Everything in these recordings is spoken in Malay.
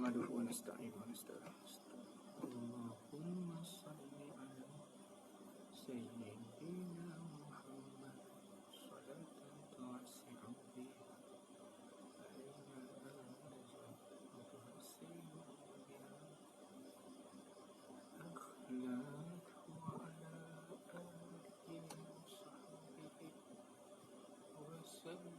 نحمده ونستعينه ونستغفره. اللهم صل على سيدنا محمد صلاة توسع بها علينا وتحسن بها أخلاقه وعلى آله وصحبه وسلم.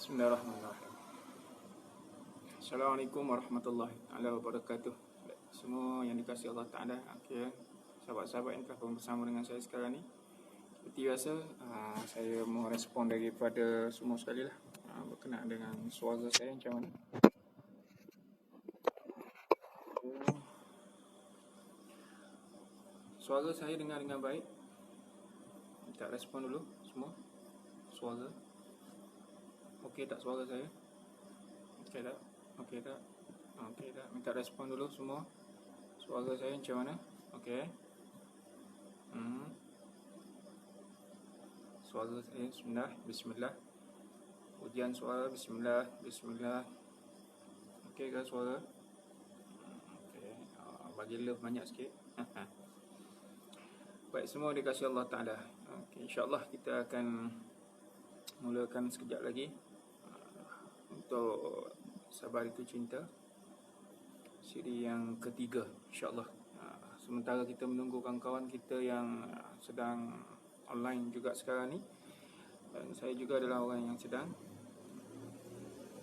Bismillahirrahmanirrahim. Assalamualaikum warahmatullahi wabarakatuh. Semua yang dikasihi Allah Ta'ala, sahabat-sahabat yang telah bersama dengan saya sekarang ni. Seperti biasa, saya mau respon daripada semua sekali lah, berkenaan dengan suara saya macam mana. Suara saya dengar dengan baik? Minta respon dulu semua. Suara okey tak suara saya? Okey tak? Okey tak? Okey tak? Minta respon dulu semua. Suara saya macam mana? Okey. Suara saya bismillah. Ujian suara bismillah. Okey ke suara? Okey. Bagi love banyak sikit. Baik, semua dikasihi Allah Ta'ala. Okey, insya-Allah kita akan mulakan sekejap lagi untuk Sabar Itu Cinta siri yang ketiga, insya-Allah. Sementara kita menunggu kawan-kawan kita yang sedang online juga sekarang ni, dan saya juga adalah orang yang sedang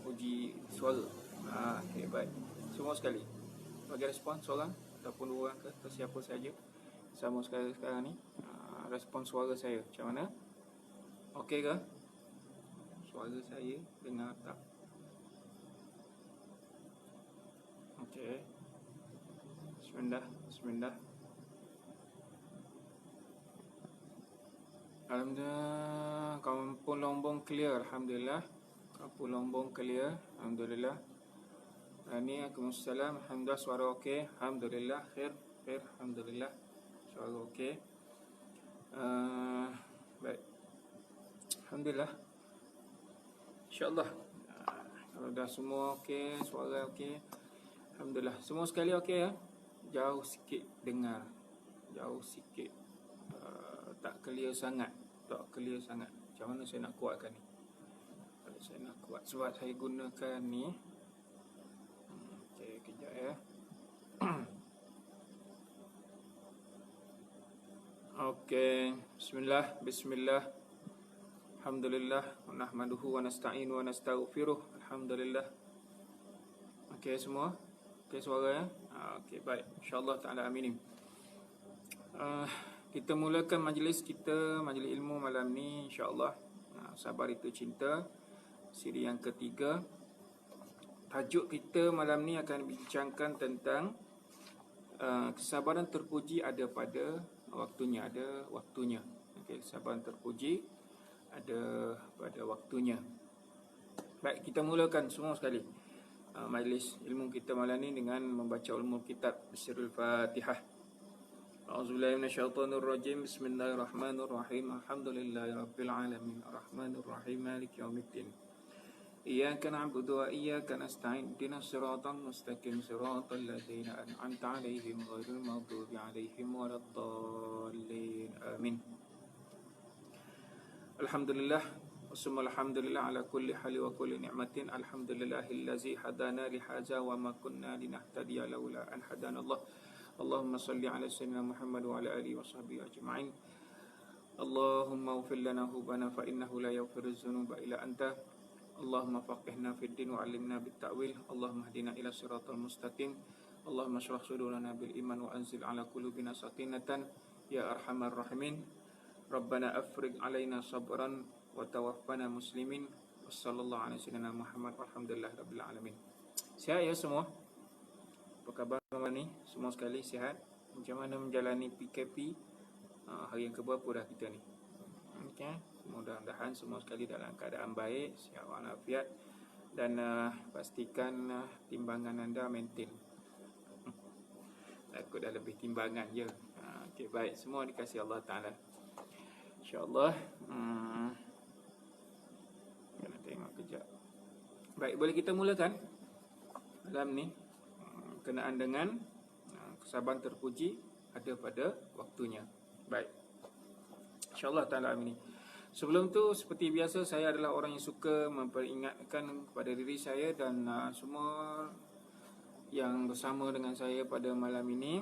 uji suara. Okey, baik. Semua sekali bagi respon seorang ataupun dua orang ke atau siapa saja sama sekarang ni, respon suara saya macam mana? Okey ke? Suara saya dengar tak? Okey. Bismillah. Alhamdulillah, Kampung Lombong clear. Alhamdulillah. Kampung Lombong clear. Alhamdulillah. Waalaikumsalam. Alhamdulillah, suara okey. Alhamdulillah, khair. Alhamdulillah, suara okey. Baik. Alhamdulillah. InsyaAllah, kalau dah semua okey, suara okey, alhamdulillah. Semua sekali okey ya. Jauh sikit dengar, jauh sikit, tak clear sangat. Macam mana saya nak kuatkan ni? Kalau saya nak kuat, sebab saya gunakan ni. Okey, kejap ya. Okey, bismillah. Alhamdulillah, wa nahmaduhu wa nasta'inu wa nastaghfiruh. Alhamdulillah. Okey semua? Okey suara ya? Okey, baik. InsyaAllah ta'ala aminin. Kita mulakan majlis kita, majlis ilmu malam ni, insyaAllah. Sabar Itu Cinta siri yang ketiga. Tajuk kita malam ni akan bincangkan tentang kesabaran terpuji ada pada waktunya. Okey, kesabaran terpuji ada pada waktunya. Baik, kita mulakan semua sekali majlis ilmu kita malam ni dengan membaca ulumul kitab Sirrul Fatihah. A'udzubillahi minasyaitonir rajim. Bismillahirrahmanirrahim. Alhamdulillahirabbil alamin. Arrahmanirrahim. Maliki yaumiddin. Iyyaka na'budu wa iyyaka nasta'in. Ihdinas siratal mustaqim. Siratal ladzina an'amta 'alaihim ghairil maghdubi 'alaihim waladdallin. Amin. Alhamdulillah, wassalatu alhamdulillah ala kulli hali wa kulli ni'matin. Alhamdulillahillazi hadana li hadza wa ma kunna linahtadiya laula an hadanallah. Allahumma salli ala sayyidina Muhammad wa ala alihi wa sahbihi ajma'in. Allahumma ighfir lana hubana fa innahu la yaghfiru dzunuba illa anta. Allahumma faqihna fid din wa 'allimna bit ta'wil. Allahumma hdina ila siratal mustaqim. Allahumma shrah sudurana bil iman wa anzil ala qulubina sakinatan ya arhamar rahimin. Rabbana afriq alaina sabran wa tawaffana muslimin. Wassallallahu ala sayyidina Muhammad walhamdulillah rabbil alamin. Sihat ya semua? Apa khabar malam ni? Semua sekali sihat? Macam mana menjalani PKP? Hari yang keberapa dah kita ni? Okay. Mudah-mudahan semua sekali dalam keadaan baik, sihat walafiat, dan pastikan timbangan anda maintain. Takut dah lebih timbangan je. Okay, baik, semua dikasih Allah Ta'ala, InsyaAllah. Kena tengok kejap. Baik, boleh kita mulakan malam ni kenaan dengan kesabaran terpuji ada pada waktunya. Baik, InsyaAllah Ta'ala amin. Sebelum tu, seperti biasa, saya adalah orang yang suka memperingatkan kepada diri saya dan semua yang bersama dengan saya pada malam ini,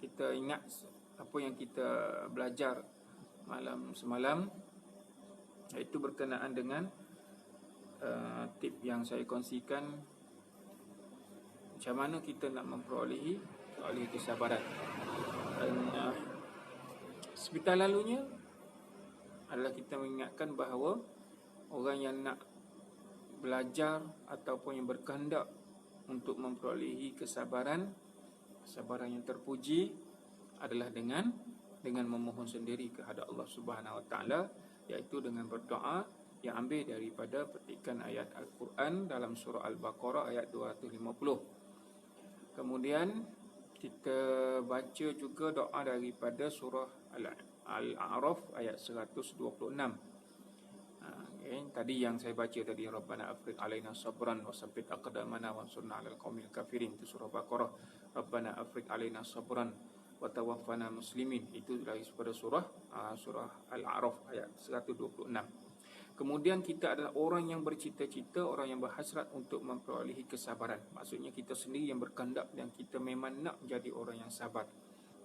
kita ingat apa yang kita belajar malam semalam, iaitu berkenaan dengan tip yang saya kongsikan, macam mana kita nak memperolehi kesabaran. Dan seperti lalunya adalah kita mengingatkan bahawa orang yang nak belajar ataupun yang berkehendak untuk memperolehi kesabaran yang terpuji adalah dengan memohon sendiri kehadap Allah Subhanahu Wa Taala, iaitu dengan berdoa yang ambil daripada petikan ayat Al-Quran dalam surah Al-Baqarah ayat 250. Kemudian kita baca juga doa daripada surah Al-A'raf ayat 126. Tadi yang saya baca tadi, Rabbana afriq alaina sabran wa sabbit aqdamana wansurna 'alal qaumil kafirin, itu surah Baqarah. Rabbana afriq alaina sabran wa tawaffana muslimin, itu daripada surah Al-A'raf ayat 126. Kemudian kita adalah orang yang bercita-cita, orang yang berhasrat untuk memperolehi kesabaran. Maksudnya kita sendiri yang berkehendak dan kita memang nak jadi orang yang sabar.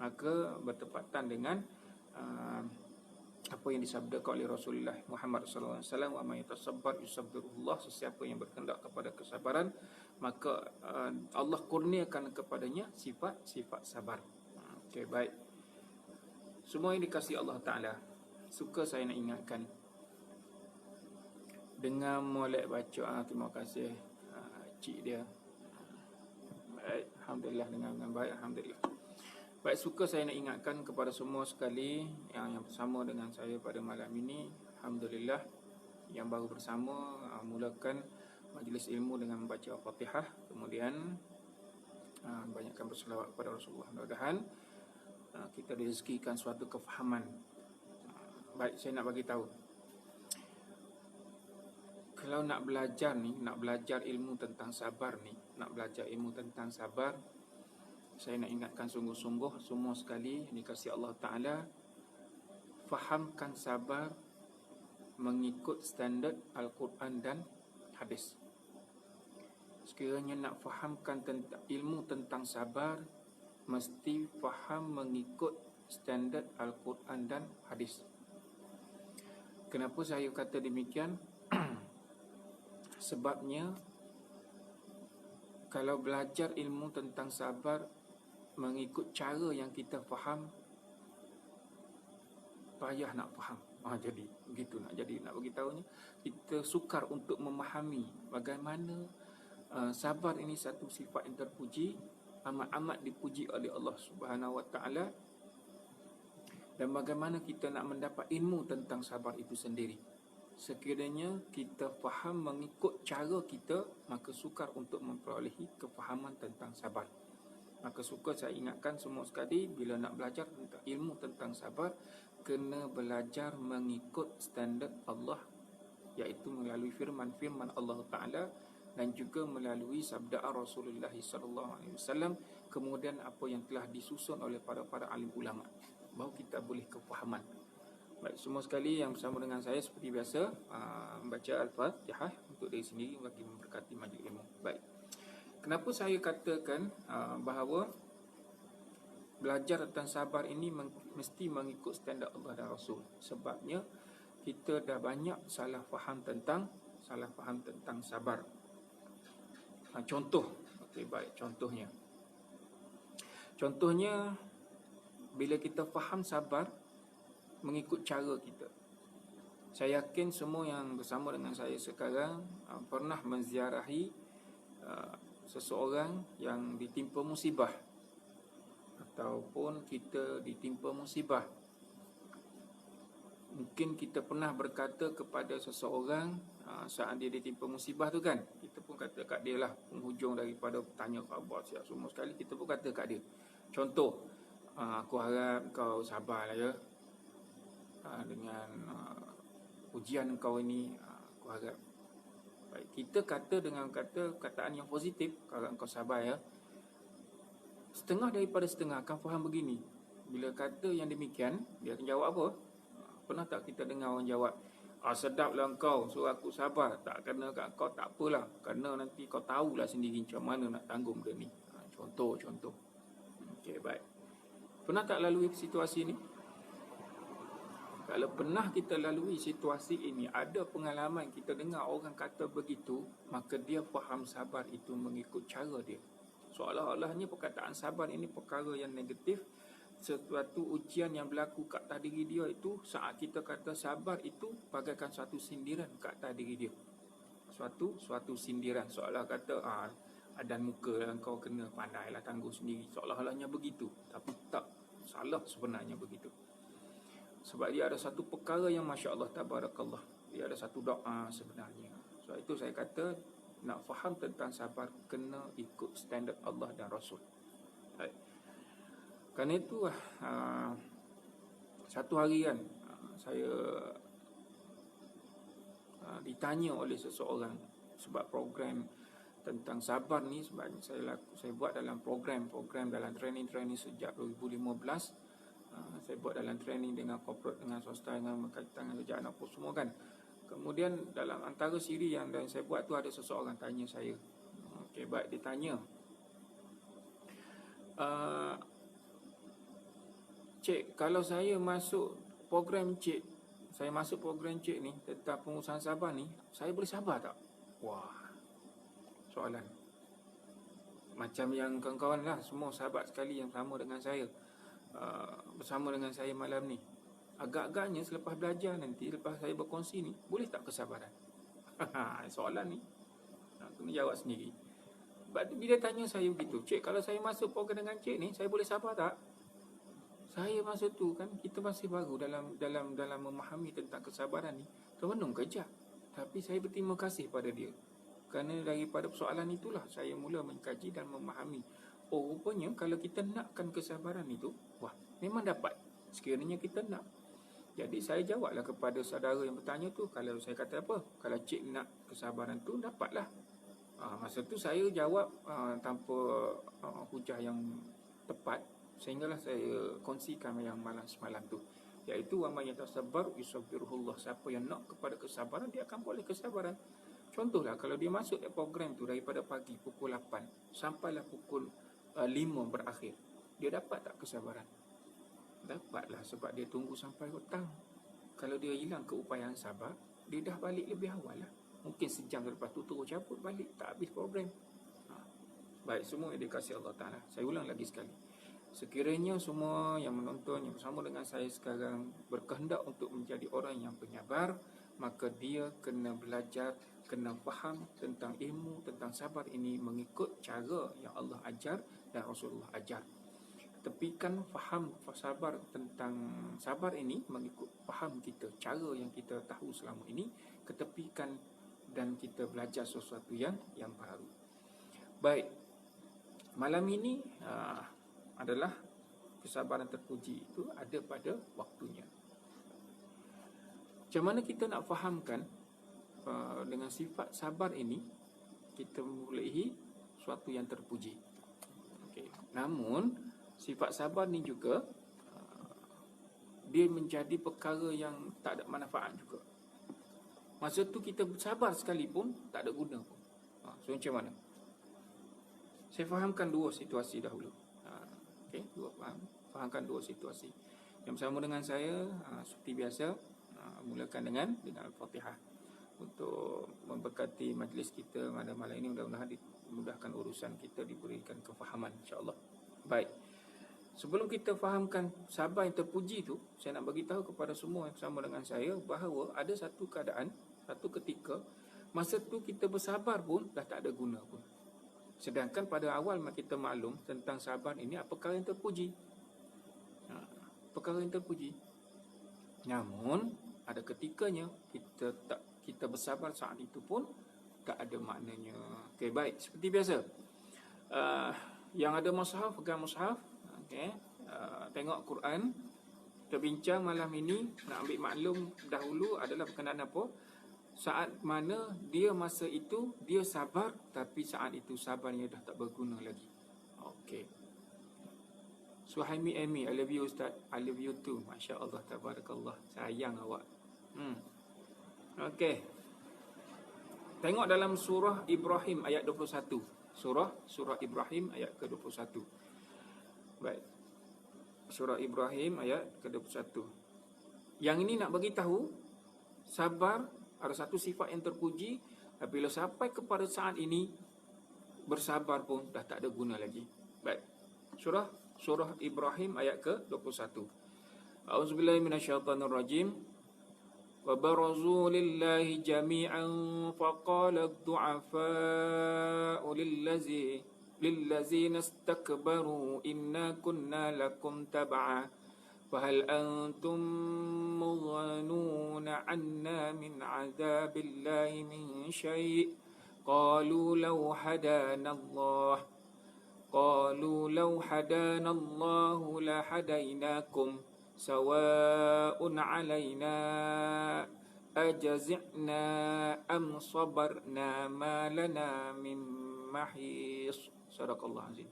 Maka bertepatan dengan apa yang disabdakan oleh Rasulullah Muhammad sallallahu alaihi wasallam, wa may yatasabbar yusabbirullah, sesiapa yang berkehendak kepada kesabaran, maka Allah kurniakan kepadanya sifat sabar. Okey, baik. Semua yang dikasihi Allah Taala, suka saya nak ingatkan dengan molek baca. Terima kasih cik dia. Baik, alhamdulillah, dengan baik, alhamdulillah. Baik, suka saya nak ingatkan kepada semua sekali yang bersama dengan saya pada malam ini, alhamdulillah, yang baru bersama, mulakan majlis ilmu dengan membaca Al-Fatihah, kemudian banyakkan berselawat kepada Rasulullah. Mudah-mudahan kita direzekikan suatu kefahaman. Baik, saya nak bagi tahu, kalau nak belajar ilmu tentang sabar ni, saya nak ingatkan sungguh-sungguh semua sekali dikasihi Allah Ta'ala, fahamkan sabar mengikut standard Al-Quran dan hadis. Sekiranya nak fahamkan ilmu tentang sabar, mesti faham mengikut standard Al-Quran dan hadis. Kenapa saya kata demikian? Sebabnya, kalau belajar ilmu tentang sabar mengikut cara yang kita faham, payah nak faham. Jadi begitu nak bagi tahunya, kita sukar untuk memahami bagaimana sabar ini satu sifat yang terpuji, amat-amat dipuji oleh Allah Subhanahu Wa Taala, dan bagaimana kita nak mendapat ilmu tentang sabar itu sendiri. Sekiranya kita faham mengikut cara kita, maka sukar untuk memperolehi kefahaman tentang sabar. Maka suka saya ingatkan semua sekali, bila nak belajar tentang ilmu tentang sabar, kena belajar mengikut standard Allah, iaitu melalui firman-firman Allah Ta'ala dan juga melalui sabda Rasulullah SAW, kemudian apa yang telah disusun oleh para alim ulama, baru kita boleh kefahaman. Baik, semua sekali yang bersama dengan saya seperti biasa, membaca Al-Fatihah untuk diri sendiri bagi memberkati majlis ilmu. Baik, kenapa saya katakan bahawa belajar tentang sabar ini mesti mengikut standard Allah dan Rasul? Sebabnya kita dah banyak salah faham tentang sabar. Contoh, okey, baik, contohnya bila kita faham sabar mengikut cara kita, Saya yakin semua yang bersama dengan saya sekarang pernah menziarahi seseorang yang ditimpa musibah, ataupun kita ditimpa musibah. Mungkin kita pernah berkata kepada seseorang saat dia ditimpa musibah tu kan, kita pun kata kat dia lah, penghujung daripada tanya khabar siap semua sekali, kita pun kata kat dia, contoh, aku harap kau sabarlah ya, dengan ujian kau ini, aku harap. Baik, kita kata dengan kataan yang positif, kalau kau sabar ya. Setengah daripada setengah akan faham begini, bila kata yang demikian, dia akan jawab apa? Pernah tak kita dengar orang jawab, sedaplah kau suruh aku sabar, tak kena kat kau tak apalah, kerana nanti kau tahulah sendiri macam mana nak tanggung benda ni. Contoh. Okey, baik. Pernah tak lalui situasi ni? Kalau pernah kita lalui situasi ini, ada pengalaman kita dengar orang kata begitu, maka dia faham sabar itu mengikut cara dia. Seolah-olahnya perkataan sabar ini perkara yang negatif, sesuatu ujian yang berlaku kat atas diri dia itu, saat kita kata sabar itu bagaikan suatu sindiran kat atas diri dia. Suatu sindiran, seolah kata dan muka kau kena pandailah tangguh sendiri, seolah-olahnya begitu. Tapi tak, salah sebenarnya begitu. Sebab dia ada satu perkara yang Masya Allah, tabarakallah, dia ada satu doa sebenarnya. Sebab itu saya kata, nak faham tentang sabar, kena ikut standard Allah dan Rasul. Baik. Kerana itu satu hari kan, saya ditanya oleh seseorang sebab program tentang sabar ni, sebab saya buat dalam program dalam training sejak 2015. Saya buat dalam training dengan corporate, dengan swasta, dengan berkaitan dengan kerjaan apa semua kan. Kemudian dalam antara siri yang saya buat tu, ada seseorang tanya saya. Okey, baik, dia tanya, Cik, kalau saya masuk program Cik ni tentang pengusahaan sabar ni, saya boleh sabar tak? Wah, soalan. Macam yang kawan-kawan lah, semua sahabat sekali yang sama dengan saya, bersama dengan saya malam ni, agak-agaknya selepas belajar nanti, lepas saya berkongsi ni, boleh tak kesabaran? Soalan ni kena jawab sendiri. Bila tanya saya begitu, Cik, kalau saya masuk program dengan Cik ni, saya boleh sabar tak? Saya masa tu kan, kita masih baru dalam memahami tentang kesabaran ni, termenung kejap. Tapi saya berterima kasih pada dia, kerana daripada persoalan itulah saya mula mengkaji dan memahami. Oh, rupanya kalau kita nakkan kesabaran itu, wah, memang dapat sekiranya kita nak. Jadi saya jawablah kepada saudara yang bertanya tu, kalau saya kata apa, kalau Cik nak kesabaran tu, dapatlah. Masa tu saya jawab tanpa hujah yang tepat, sehinggalah saya kongsikan yang malam semalam tu, iaitu wa may yatasabbar yusabbirullah. Siapa yang nak kepada kesabaran, dia akan boleh kesabaran. Contohlah, kalau dia masuk program tu daripada pagi pukul 8 sampailah pukul 5 berakhir, dia dapat tak kesabaran? Dapatlah, sebab dia tunggu sampai petang. Kalau dia hilang keupayaan sabar, dia dah balik lebih awal lah. Mungkin sejam lepas tu terus cabut balik, tak habis program. Baik, semua yang dikasihi Allah Ta'ala, saya ulang lagi sekali, sekiranya semua yang menonton yang bersama dengan saya sekarang berkehendak untuk menjadi orang yang penyabar, maka dia kena belajar, kena faham tentang ilmu, tentang sabar ini mengikut cara yang Allah ajar dan Rasulullah ajar. Tepikan faham sabar tentang sabar ini mengikut faham kita, cara yang kita tahu selama ini, ketepikan, dan kita belajar sesuatu yang baru. Baik, malam ini adalah kesabaran terpuji itu ada pada waktunya. Macam mana kita nak fahamkan dengan sifat sabar ini, kita memulai sesuatu yang terpuji. Okay. Namun sifat sabar ni juga dia menjadi perkara yang tak ada manfaat juga. Masa tu kita sabar sekalipun tak ada guna pun. So macam mana? Saya fahamkan dua situasi dahulu. Okey, fahamkan dua situasi. Yang bersama dengan saya, seperti biasa, mulakan dengan Al-Fatihah untuk memberkati majlis kita pada malam ini. Mudah-mudahan dimudahkan urusan kita, diberikan kefahaman insya-Allah. Baik. Sebelum kita fahamkan sabar yang terpuji tu, saya nak bagi tahu kepada semua yang sama dengan saya bahawa ada satu keadaan, satu ketika masa tu kita bersabar pun dah tak ada guna pun. Sedangkan pada awal kita maklum tentang sabar ini apa perkara yang terpuji. Perkara yang terpuji. Namun ada ketikanya kita bersabar saat itu pun tak ada maknanya. Okey, baik, seperti biasa. Yang ada mushaf, pegang mushaf. Okey, tengok Quran. Kita bincang malam ini nak ambil maklum dahulu adalah berkenaan apa? Saat mana dia masa itu dia sabar, tapi saat itu sabarnya dah tak berguna lagi. Okey. Suhaimi Amy, I love you Ustaz. I love you too. Masya Allah, tabarakallah. Sayang awak. Okey. Tengok dalam surah Ibrahim ayat 21. Surah Ibrahim ayat ke-21. Baik. Surah Ibrahim ayat ke-21. Yang ini nak bagi tahu sabar ada satu sifat yang terpuji, tapi bila sampai kepada saat ini bersabar pun dah tak ada guna lagi. Baik. Surah Ibrahim ayat ke-21. A'udzubillahi minasyaitonirrajim. Wa barazu lillahi jami'an faqala ad-du'afa'u lillazina istakbaru inna kunna lakum tab'a fahal antum mughanuna 'anna min 'adzabillahi min syai' qalu law hadana Allah lahadainakum sawa'un 'alaina ajaz'na am sabarna ma lana min mahis. Sadaqallahu azim.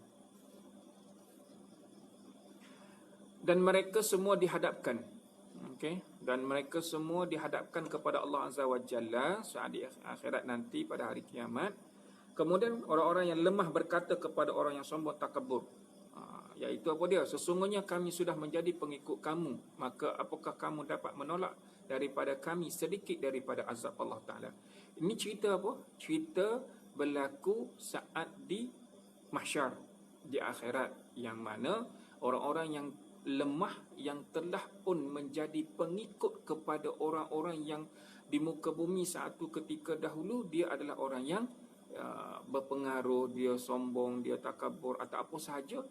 Dan mereka semua dihadapkan. Okey, dan mereka semua dihadapkan kepada Allah Azza wa Jalla saat di akhirat nanti pada hari kiamat. Kemudian orang-orang yang lemah berkata kepada orang yang sombong takabur, iaitu apa dia? Sesungguhnya kami sudah menjadi pengikut kamu, maka apakah kamu dapat menolak daripada kami sedikit daripada azab Allah Ta'ala? Ini cerita apa? Cerita berlaku saat di mahsyar, di akhirat, yang mana orang-orang yang lemah yang telah pun menjadi pengikut kepada orang-orang yang di muka bumi saat itu ketika dahulu, dia adalah orang yang berpengaruh, dia sombong, dia takabur atau apa sahaja,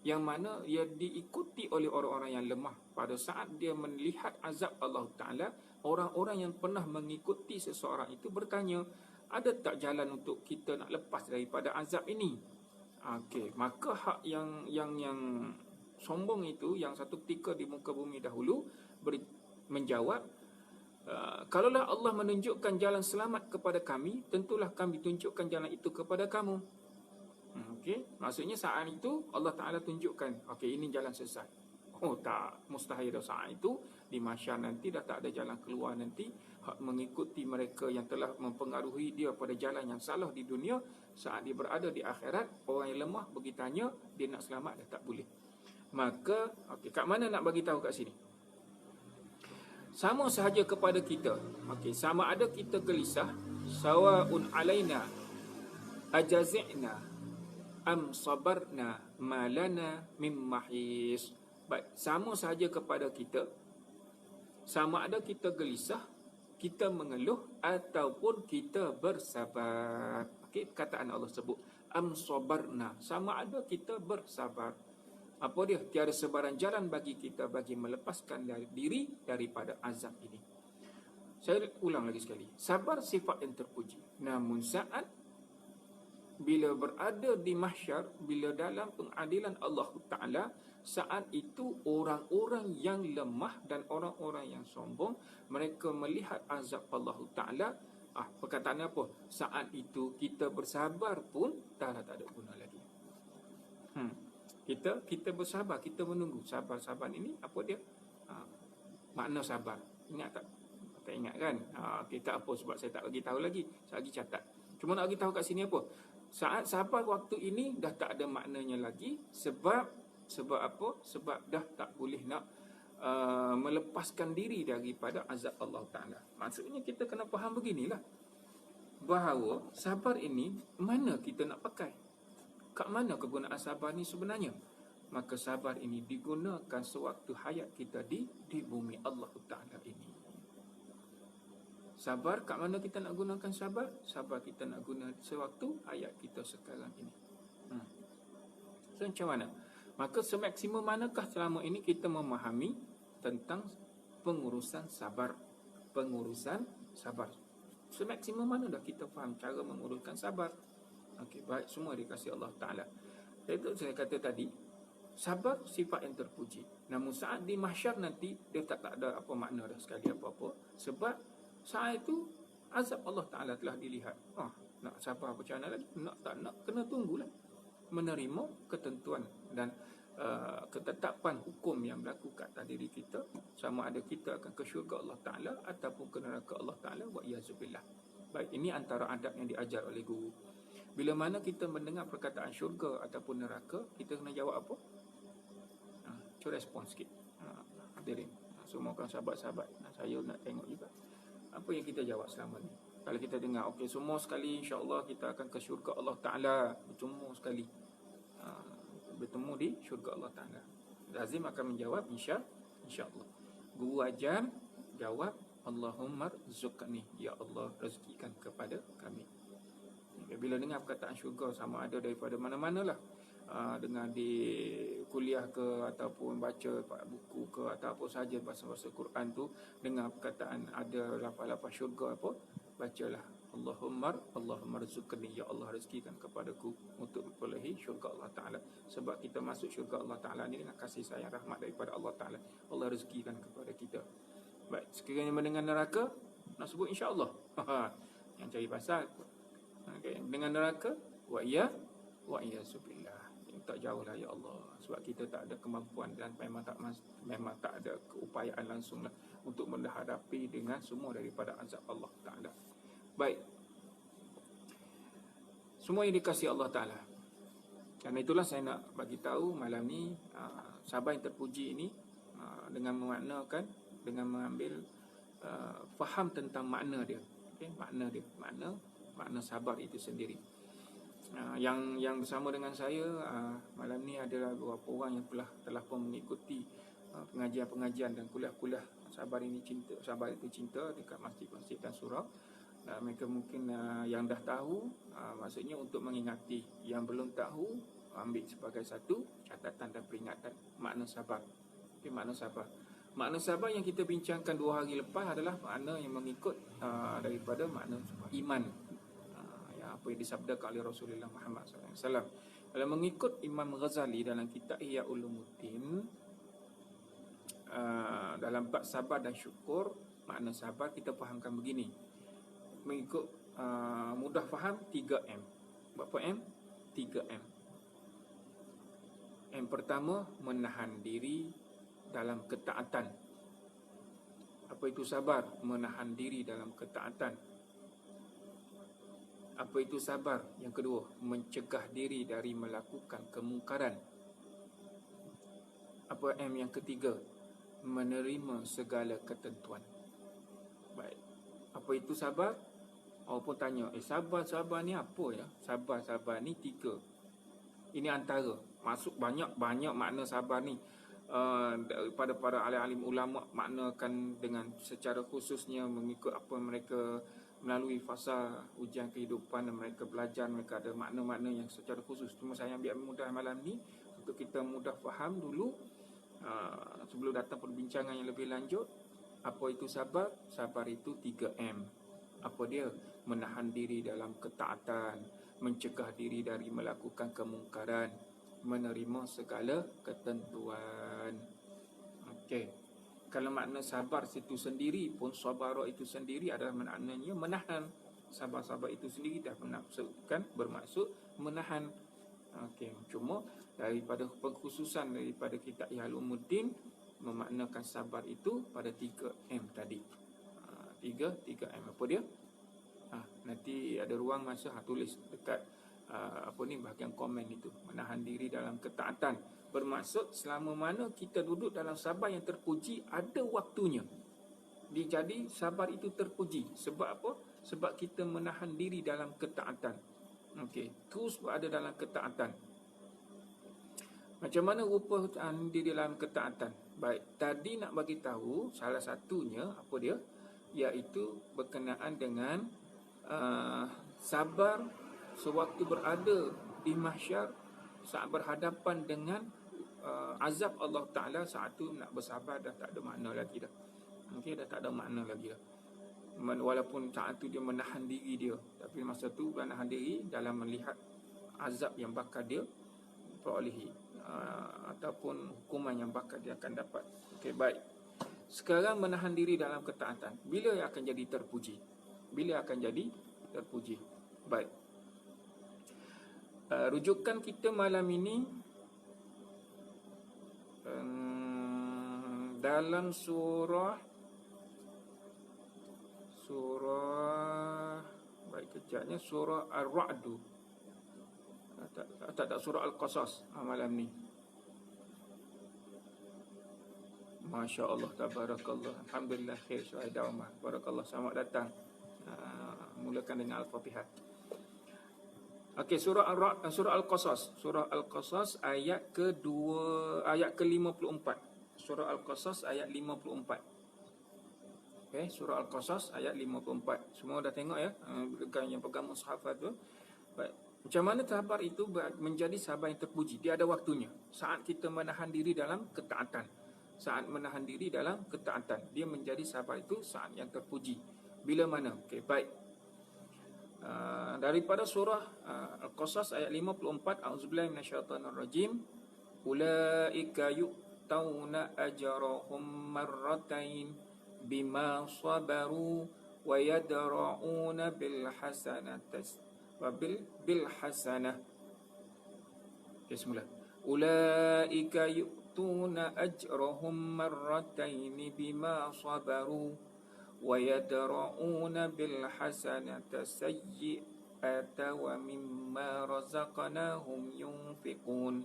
yang mana ia diikuti oleh orang-orang yang lemah. Pada saat dia melihat azab Allah Ta'ala, orang-orang yang pernah mengikuti seseorang itu bertanya, ada tak jalan untuk kita nak lepas daripada azab ini? Okey, maka hak yang sombong itu, yang satu ketika di muka bumi dahulu, menjawab, kalaulah Allah menunjukkan jalan selamat kepada kami, tentulah kami tunjukkan jalan itu kepada kamu. Okey, maksudnya saat itu Allah Ta'ala tunjukkan, okey, ini jalan sesat. Oh tak, mustahil dah saat itu di mahsyar nanti dah tak ada jalan keluar nanti. Hak mengikuti mereka yang telah mempengaruhi dia pada jalan yang salah di dunia, saat dia berada di akhirat, orang yang lemah pergi tanya, dia nak selamat dah tak boleh. Maka, okey, kat mana nak bagi tahu kat sini? Sama sahaja kepada kita. Okey, sama ada kita gelisah, sawaun alaina ajazi'na am sabarna malana mim mahis. Baik, sama sahaja kepada kita. Sama ada kita gelisah, kita mengeluh ataupun kita bersabar. Okey, perkataan Allah sebut am sabarna, sama ada kita bersabar. Apa dia? Tiada sebarang jalan bagi kita bagi melepaskan diri daripada azab ini. Saya ulang lagi sekali. Sabar sifat yang terpuji. Namun saat bila berada di mahsyar, bila dalam pengadilan Allah Ta'ala, saat itu orang-orang yang lemah dan orang-orang yang sombong, mereka melihat azab Allah Ta'ala. Perkataan apa? Saat itu kita bersabar pun tak ada guna lagi. Kita bersabar, kita menunggu. Sabar ini apa dia? Makna sabar. Ingat tak? Tak ingat kan? Kita apa sebab saya tak bagi tahu lagi. Saya lagi catat. Cuma nak bagi tahu kat sini apa? Saat sabar waktu ini dah tak ada maknanya lagi. Sebab apa? Sebab dah tak boleh nak melepaskan diri daripada azab Allah Ta'ala. Maksudnya kita kena faham beginilah, bahawa sabar ini mana kita nak pakai? Kat mana kegunaan sabar ni sebenarnya? maka sabar ini digunakan sewaktu hayat kita di bumi Allah Ta'ala ini. Sabar, kat mana kita nak gunakan sabar? Sabar kita nak guna sewaktu hayat kita sekarang ini. So, macam mana? Maka semaksimum manakah selama ini kita memahami tentang pengurusan sabar? Pengurusan sabar. Semaksimum mana dah kita faham cara menguruskan sabar? Okey, baik, semua dikasih Allah Ta'ala. Itu saya kata tadi, sabar sifat yang terpuji. Namun saat di mahsyar nanti, dia tak ada apa makna dah sekali apa-apa. Sebab saat itu, azab Allah Ta'ala telah dilihat. Nak sabar macam mana lagi? Nak tak nak, kena tunggulah. Menerima ketentuan dan ketetapan hukum yang berlaku kat atas diri kita, sama ada kita akan ke syurga Allah Ta'ala ataupun ke neraka Allah Ta'ala, wa iyazubillah. Baik, ini antara adab yang diajar oleh guru. Bila mana kita mendengar perkataan syurga ataupun neraka, kita kena jawab apa? Cuba respon sikit. Hadirin, semua kan sahabat-sahabat, saya nak tengok juga apa yang kita jawab selama ni. Kalau kita dengar, okey, semua sekali insya-Allah kita akan ke syurga Allah Ta'ala, semua sekali bertemu di syurga Allah Ta'ala. Lazim akan menjawab insya-Allah. Guru ajar jawab, Allahumma rzuqni, ya Allah rezekikan kepada kami. Bila dengar perkataan syurga, sama ada daripada mana-manalah, dengar di kuliah ke ataupun baca buku ke atau apa saja bahasa-bahasa Quran tu, dengar perkataan ada lafaz-lafaz syurga apa, bacalah Allahumma rzuqni, ya Allah rezekikan kepadaku untuk memperolehi syurga Allah Ta'ala. Sebab kita masuk syurga Allah Ta'ala ni dengan kasih sayang rahmat daripada Allah Ta'ala. Allah rezekikan kepada kita. Baik, sekiranya mendengar neraka, nak sebut insya-Allah. Yang cari pasal. Okay. Dengan neraka, wa iyazubillah. Tak jauh lah ya Allah. Sebab kita tak ada kemampuan dan memang tak ada keupayaan langsung lah untuk menghadapi dengan semua daripada azab Allah Ta'ala. Baik, semua yang dikasihi Allah Ta'ala. Karena itulah saya nak bagi tahu malam ni, sabar yang terpuji ini, dengan memaknakan, dengan mengambil faham tentang makna dia. Okay? Makna dia, makna sabar itu sendiri. Yang bersama dengan saya malam ni adalah beberapa orang yang telah pun mengikuti pengajian-pengajian dan kuliah-kuliah sabar itu cinta dekat masjid-masjid dan surau. Mereka mungkin yang dah tahu, maksudnya untuk mengingati. Yang belum tahu, ambil sebagai satu catatan dan peringatan makna sabar. Okay, makna sabar. Makna sabar yang kita bincangkan 2 hari lepas adalah makna yang mengikut daripada makna iman. Apa yang disabdakan oleh Rasulullah Muhammad SAW. Kalau mengikut Imam Ghazali dalam kitab Ihya Ulumuddin, dalam bab sabar dan syukur, makna sabar kita fahamkan begini. Mengikut mudah faham 3M. Berapa M? 3M. M pertama, menahan diri dalam ketaatan. Apa itu sabar? Menahan diri dalam ketaatan. Apa itu sabar? Yang kedua, mencegah diri dari melakukan kemungkaran. Apa M yang ketiga? Menerima segala ketentuan. Baik. Apa itu sabar? Orang pun tanya, sabar ni apa ya? Sabar ni 3. Ini antara. Masuk banyak makna sabar ni. Daripada para alim-alim ulama maknakan dengan secara khususnya mengikut apa mereka melalui fasa ujian kehidupan dan mereka belajar, mereka ada makna-makna yang secara khusus. Cuma saya ambil mudah malam ni untuk kita mudah faham dulu, sebelum datang perbincangan yang lebih lanjut. Apa itu sabar? Sabar itu 3M. Apa dia? Menahan diri dalam ketaatan, mencegah diri dari melakukan kemungkaran, menerima segala ketentuan. Okey. Kalau makna sabar itu sendiri pun, sabara itu sendiri adalah maknanya menahan. Sabar-sabar itu sendiri dah bermaksud menahan. Okey, cuma daripada pengkhususan daripada kitab Ihya Ulumuddin memaknakan sabar itu pada 3M tadi. 3M apa dia? Nanti ada ruang masa tulis dekat bahagian komen itu. Menahan diri dalam ketaatan bermaksud selama mana kita duduk dalam sabar yang terpuji, ada waktunya. Jadi sabar itu terpuji. Sebab apa? Sebab kita menahan diri dalam ketaatan. Okey, terus berada dalam ketaatan. Macam mana rupa diri dalam ketaatan? Baik, tadi nak bagi tahu salah satunya apa dia? Iaitu berkenaan dengan sabar sewaktu berada di mahsyar saat berhadapan dengan azab Allah Ta'ala. Saat tu nak bersabar dah tak ada makna lagi dah. Okay, dah tak ada makna lagi dah. Walaupun saat tu dia menahan diri dia, tapi masa tu menahan diri dalam melihat azab yang bakal dia perolehi, ataupun hukuman yang bakal dia akan dapat. Okey, baik. Sekarang menahan diri dalam ketaatan, bila ia akan jadi terpuji? Bila akan jadi terpuji? Baik. Rujukan kita malam ini dalam surah baik kejapnya, surah Ar-Ra'd. Tak surah Al-Qasas malam ni. Masya Allah, tabarakallah, alhamdulillah, khair syuhada Umar, barakallah, selamat datang. Mulakan dengan Al-Fatihah. Okey, surah Al-Qasas. Surah Al-Qasas ayat ke-54. Surah Al-Qasas ayat 54. Okey, surah Al-Qasas ayat 54. Semua dah tengok ya, yang pegang mushaf tu. Baik. Macam mana sabar itu menjadi sabar yang terpuji? Dia ada waktunya. Saat kita menahan diri dalam ketaatan. Saat menahan diri dalam ketaatan, dia menjadi sabar itu saat yang terpuji. Bila mana? Okey, baik. Daripada surah Al-Qasas ayat 54, A'udzubillahi minasyaitonirrajim. Ulaika yu'tauna ajrahum marratain bima sabaru wa yadra'una bil hasanati wa bil hasanah. Okay, semula. Ulaika yu'tuna ajrahum marratain bima sabaru wa yadra'una bil hasanati sayyi'ata wa mimma razaqnahum yunfiqun.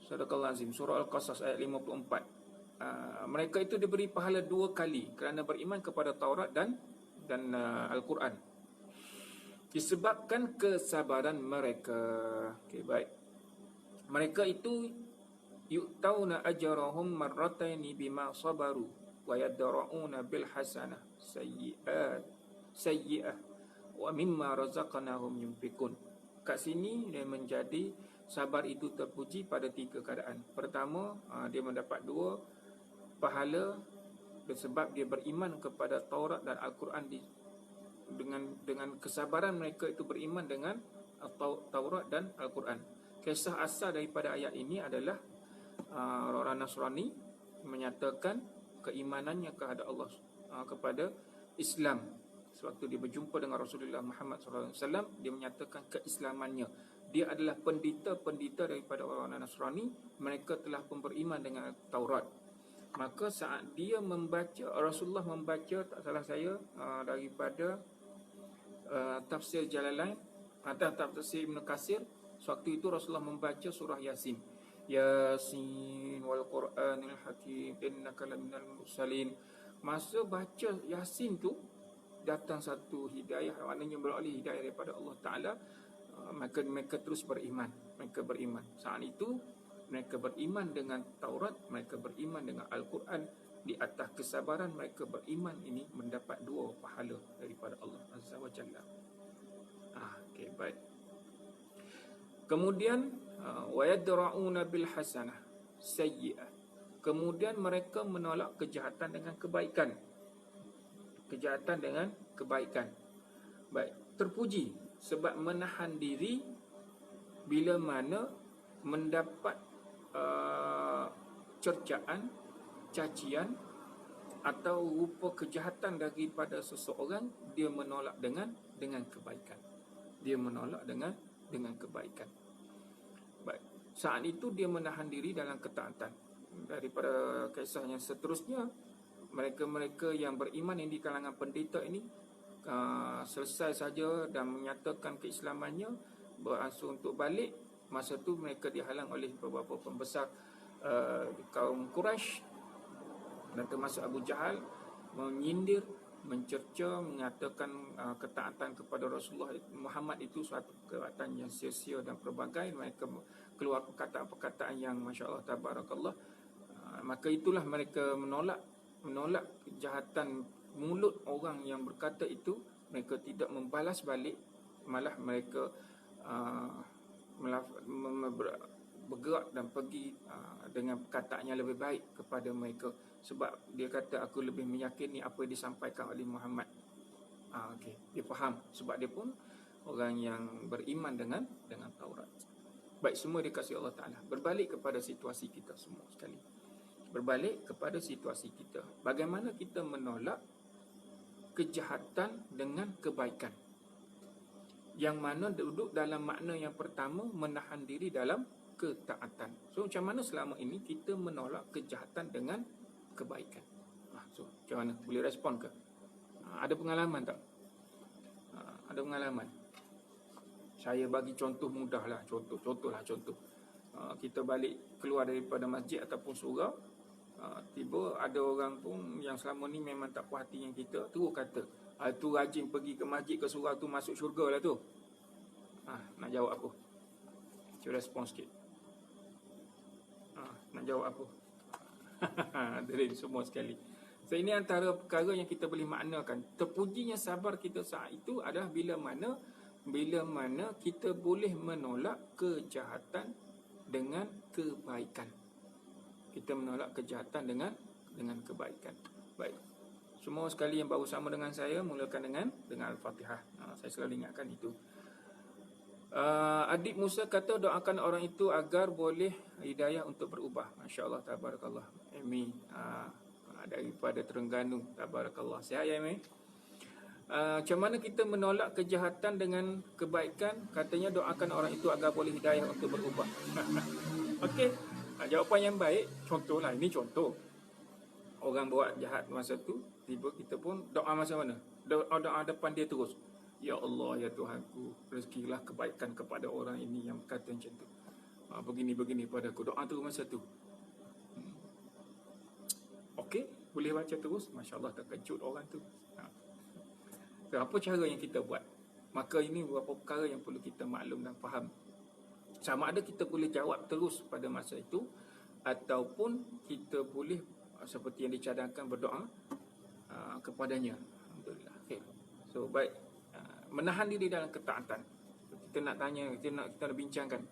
Sadaqallahu azim. Surah Al-Qasas ayat 54. Mereka itu diberi pahala 2 kali kerana beriman kepada Taurat dan Al-Quran, disebabkan kesabaran mereka. Okay, baik. Mereka itu yu'tauna ajrahum marrataini bima sabaru wa yadra'una bil hasanah sayyi'ah wa mimma razaqnahum yunfiqun. Kat sini dia menjadi sabar itu terpuji pada 3 keadaan. Pertama, dia mendapat 2 pahala sebab dia beriman kepada Taurat dan Al-Quran. Dengan kesabaran mereka itu beriman dengan Taurat dan Al-Quran. Kisah asal daripada ayat ini adalah orang Nasrani menyatakan keimanannya kepada Allah, kepada Islam. Sewaktu dia berjumpa dengan Rasulullah Muhammad SAW, dia menyatakan keislamannya. Dia adalah pendeta daripada orang Nasrani. Mereka telah pun beriman dengan Taurat. Maka saat dia membaca, Rasulullah membaca, tak salah saya, daripada tafsir Jalalain atau tafsir Ibn Katsir, sewaktu itu Rasulullah membaca surah Yasin. Yasin wal Qur'anil Hakim innaka laminal mursalin. Masa baca Yasin tu, datang satu hidayah, maknanya beroleh hidayah daripada Allah Ta'ala. Mereka terus beriman. Mereka beriman. Saat itu mereka beriman dengan Taurat, mereka beriman dengan Al-Quran. Di atas kesabaran mereka beriman ini mendapat 2 pahala daripada Allah Azza wa Jalla. Okey, baik. Kemudian wa yadra'una bil hasanah sayyi'ah. Kemudian mereka menolak kejahatan dengan kebaikan. Kejahatan dengan kebaikan. Baik, terpuji sebab menahan diri bila mana mendapat cercaan, cacian atau rupa kejahatan daripada seseorang, dia menolak dengan kebaikan. Dia menolak dengan kebaikan. Baik. Saat itu dia menahan diri dalam ketaatan. Daripada kisah yang seterusnya, mereka-mereka yang beriman yang di kalangan pendeta ini selesai saja dan menyatakan keislamannya, beransur untuk balik. Masa tu mereka dihalang oleh beberapa pembesar kaum Quraisy dan termasuk Abu Jahal menyindir mencerca, mengatakan ketaatan kepada Rasulullah Muhammad itu suatu ketaatan yang sia-sia dan pelbagai. Mereka keluar perkataan-perkataan yang Masya Allah Tabarakallah. Maka itulah mereka menolak kejahatan mulut orang yang berkata itu. Mereka tidak membalas balik, malah mereka bergerak dan pergi dengan perkataan yang lebih baik kepada mereka, sebab dia kata aku lebih meyakini apa yang disampaikan oleh Muhammad. Okay. Dia faham sebab dia pun orang yang beriman dengan Taurat. Baik, semua dikasihi Allah Ta'ala. Berbalik kepada situasi kita semua sekali. Berbalik kepada situasi kita. Bagaimana kita menolak kejahatan dengan kebaikan. Yang mana duduk dalam makna yang pertama, menahan diri dalam ketaatan. So, macam mana selama ini kita menolak kejahatan dengan kebaikan? So, macam mana? Boleh respon ke? Ada pengalaman tak? Ada pengalaman? Saya bagi contoh mudah lah. Contoh. Kita balik keluar daripada masjid ataupun surau. Tiba ada orang pun yang selama ni memang tak puas hati yang kita, terus kata, tu rajin pergi ke masjid ke surau tu masuk syurga lah tu. Nak jawab apa? Cuba respon sikit. Nak jawab apa? Dari semua sekali. So, ini antara perkara yang kita boleh maknakan. Terpujinya sabar kita saat itu adalah bila mana kita boleh menolak kejahatan dengan kebaikan. Kita menolak kejahatan dengan kebaikan. Baik. Semua sekali yang baru sama dengan saya, mulakan dengan Al-Fatihah. Saya selalu ingatkan itu. Adik Musa kata doakan orang itu agar boleh hidayah untuk berubah. Masya Allah, tabarakallah. Amy daripada Terengganu, tabarakallah. Sihat ya Amy? Macam mana kita menolak kejahatan dengan kebaikan? Katanya doakan orang itu agar boleh hidayah untuk berubah. Okey, jawapan yang baik. Contohlah, ini contoh. Orang buat jahat masa tu, tiba kita pun doa masa mana? Doa depan dia terus. Ya Allah, ya Tuhanku, rezekilah kebaikan kepada orang ini yang kata macam tu. Begini-begini padaku. Doa terus masa tu. Okey, boleh baca terus. Masya Allah, terkejut orang tu. So, apa cara yang kita buat? Maka ini beberapa perkara yang perlu kita maklum dan faham. Sama ada kita boleh jawab terus pada masa itu, ataupun kita boleh seperti yang dicadangkan berdoa kepadanya. Alhamdulillah. Okay. So, baik. Menahan diri dalam ketaatan. Kita nak tanya, kita nak bincangkan.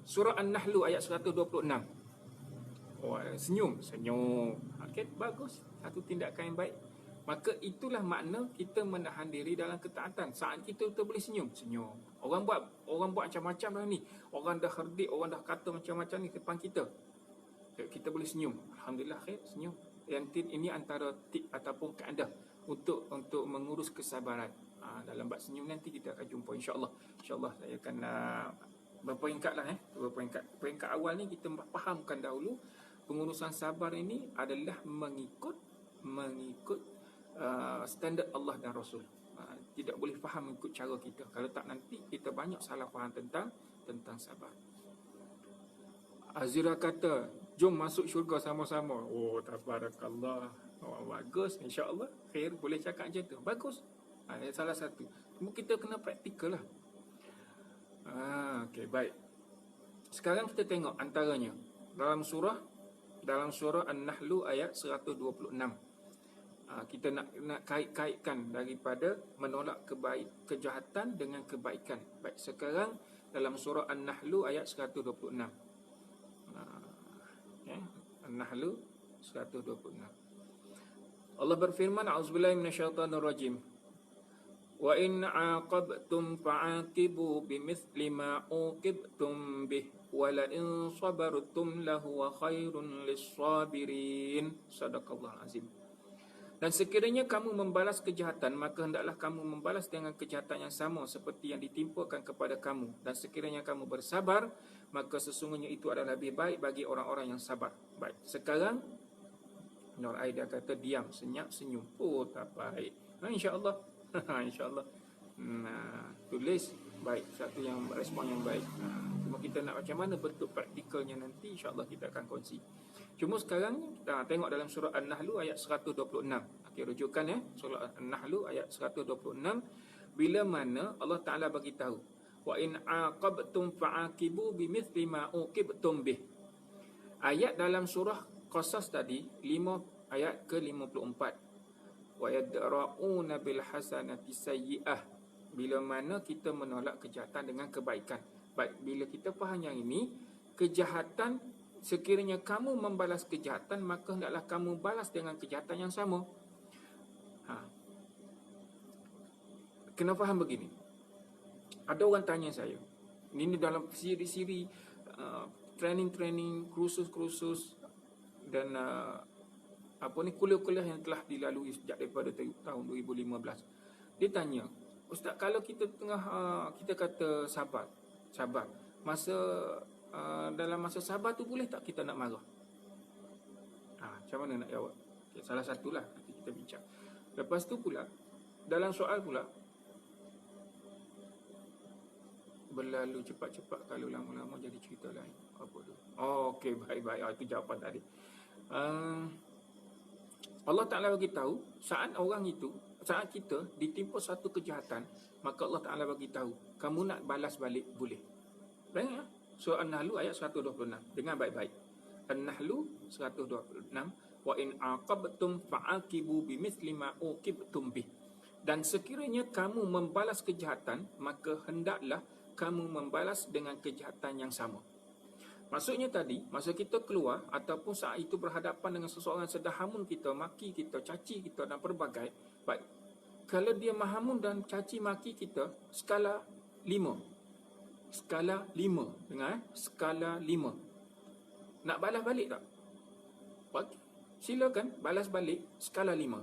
Surah An-Nahl ayat 126. Senyum. Okay, bagus. Satu tindakan yang baik. Maka itulah makna kita menahan diri dalam ketaatan. Saat kita boleh senyum. Orang buat macam-macam dah ni. Orang dah herdik, orang dah kata macam-macam ni depan kita. Kita boleh senyum. Alhamdulillah, khair, senyum. Yang ini antara tip ataupun kaedah untuk mengurus kesabaran. Dalam bab senyum nanti kita akan jumpa, insya-Allah. Insya-Allah saya akan berperingkat lah. Peringkat awal ni kita fahamkan dahulu pengurusan sabar ini adalah mengikut standard Allah dan Rasul. Tidak boleh faham ikut cara kita. Kalau tak, nanti kita banyak salah faham tentang sabar. Azira kata, jom masuk syurga sama-sama. Oh, tabarakallah. Bagus, insya-Allah. Khair, boleh cakap macam tu. Bagus. Salah satu. Cuma kita kena praktikal lah. Okey, baik. Sekarang kita tengok antaranya dalam surah An-Nahl ayat 126. Kita nak kait-kaitkan daripada menolak kejahatan dengan kebaikan. Baik, sekarang dalam surah An-Nahl ayat 126. An-Nahl 126. Allah berfirman, a'udzubillahi minasyaitonirrajim. Wa in 'aqabtum fa'aqibu bimithli ma 'uqibtum bih wa la in sabartum lahuwa khairun lis-sabirin. Sadaqallahul azim. Dan sekiranya kamu membalas kejahatan, maka hendaklah kamu membalas dengan kejahatan yang sama seperti yang ditimpakan kepada kamu. Dan sekiranya kamu bersabar, maka sesungguhnya itu adalah lebih baik bagi orang-orang yang sabar. Baik, sekarang Nur Aida kata diam, senyap, senyum. Oh, tak baik. InsyaAllah. InsyaAllah. Tulis. Baik, satu yang respon yang baik. Terima kita nak macam mana bentuk praktikalnya nanti, insya-Allah kita akan kongsi. Cuma sekarang kita tengok dalam surah An-Nahl ayat 126. Okey, rujukan ya, surah An-Nahl ayat 126, bila mana Allah Taala bagi tahu, wa in aqabtum fa'aqibu bimithli ma uqibtum bih. Ayat dalam surah Qasas tadi, ayat ke-54. Wa yadra'una bil hasanati sayyi'ah. Bila mana kita menolak kejahatan dengan kebaikan. Baik, bila kita faham yang ini, kejahatan, sekiranya kamu membalas kejahatan, maka hendaklah kamu balas dengan kejahatan yang sama. Kena faham begini. Ada orang tanya saya, ini dalam siri-siri training-training, kursus-kursus dan kuliah-kuliah yang telah dilalui sejak daripada tahun 2015. Dia tanya, Ustaz, kalau kita tengah kita kata sabar, masa dalam masa sabar tu boleh tak kita nak marah? Macam mana nak jawab? Okay, salah satulah nanti kita bincang. Lepas tu pula, dalam soal pula, berlalu cepat-cepat, kalau lama-lama jadi cerita lain. Apa tu? Okey, baik-baik. Itu jawapan tadi. Allah Ta'ala bagi tahu, saat kita ditimpa satu kejahatan, maka Allah Ta'ala bagi tahu, kamu nak balas balik boleh. Banyak ya? Surah An-Nahl ayat 126. Dengar baik-baik. An-Nahl 126. Wa in aqabtum fa'aqibu bimithli ma uqibtum bih. Dan sekiranya kamu membalas kejahatan, maka hendaklah kamu membalas dengan kejahatan yang sama. Maksudnya tadi, masa kita keluar ataupun saat itu berhadapan dengan seseorang sedang hamun kita, maki kita, caci kita dan pelbagai, baik, kalau dia mahamun dan caci maki kita, skala 5. Skala 5. Dengar, skala 5. Nak balas balik tak? Silakan balas balik skala 5.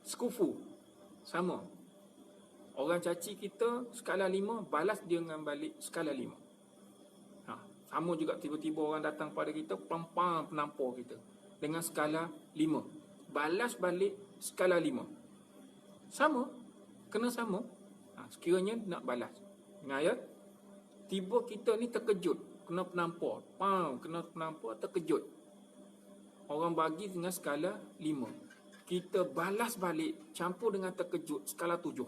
Sekufu, sama. Orang caci kita skala 5, balas dia dengan balik skala 5. Sama juga tiba-tiba orang datang pada kita, pam-pam penampar kita dengan skala 5. Balas balik skala 5. Sama, kena sama. Sekiranya nak balas. Ingat ya? Tiba kita ni terkejut, kena penampar. Kena penampar, terkejut. Orang bagi dengan skala 5. Kita balas balik, campur dengan terkejut, skala 7.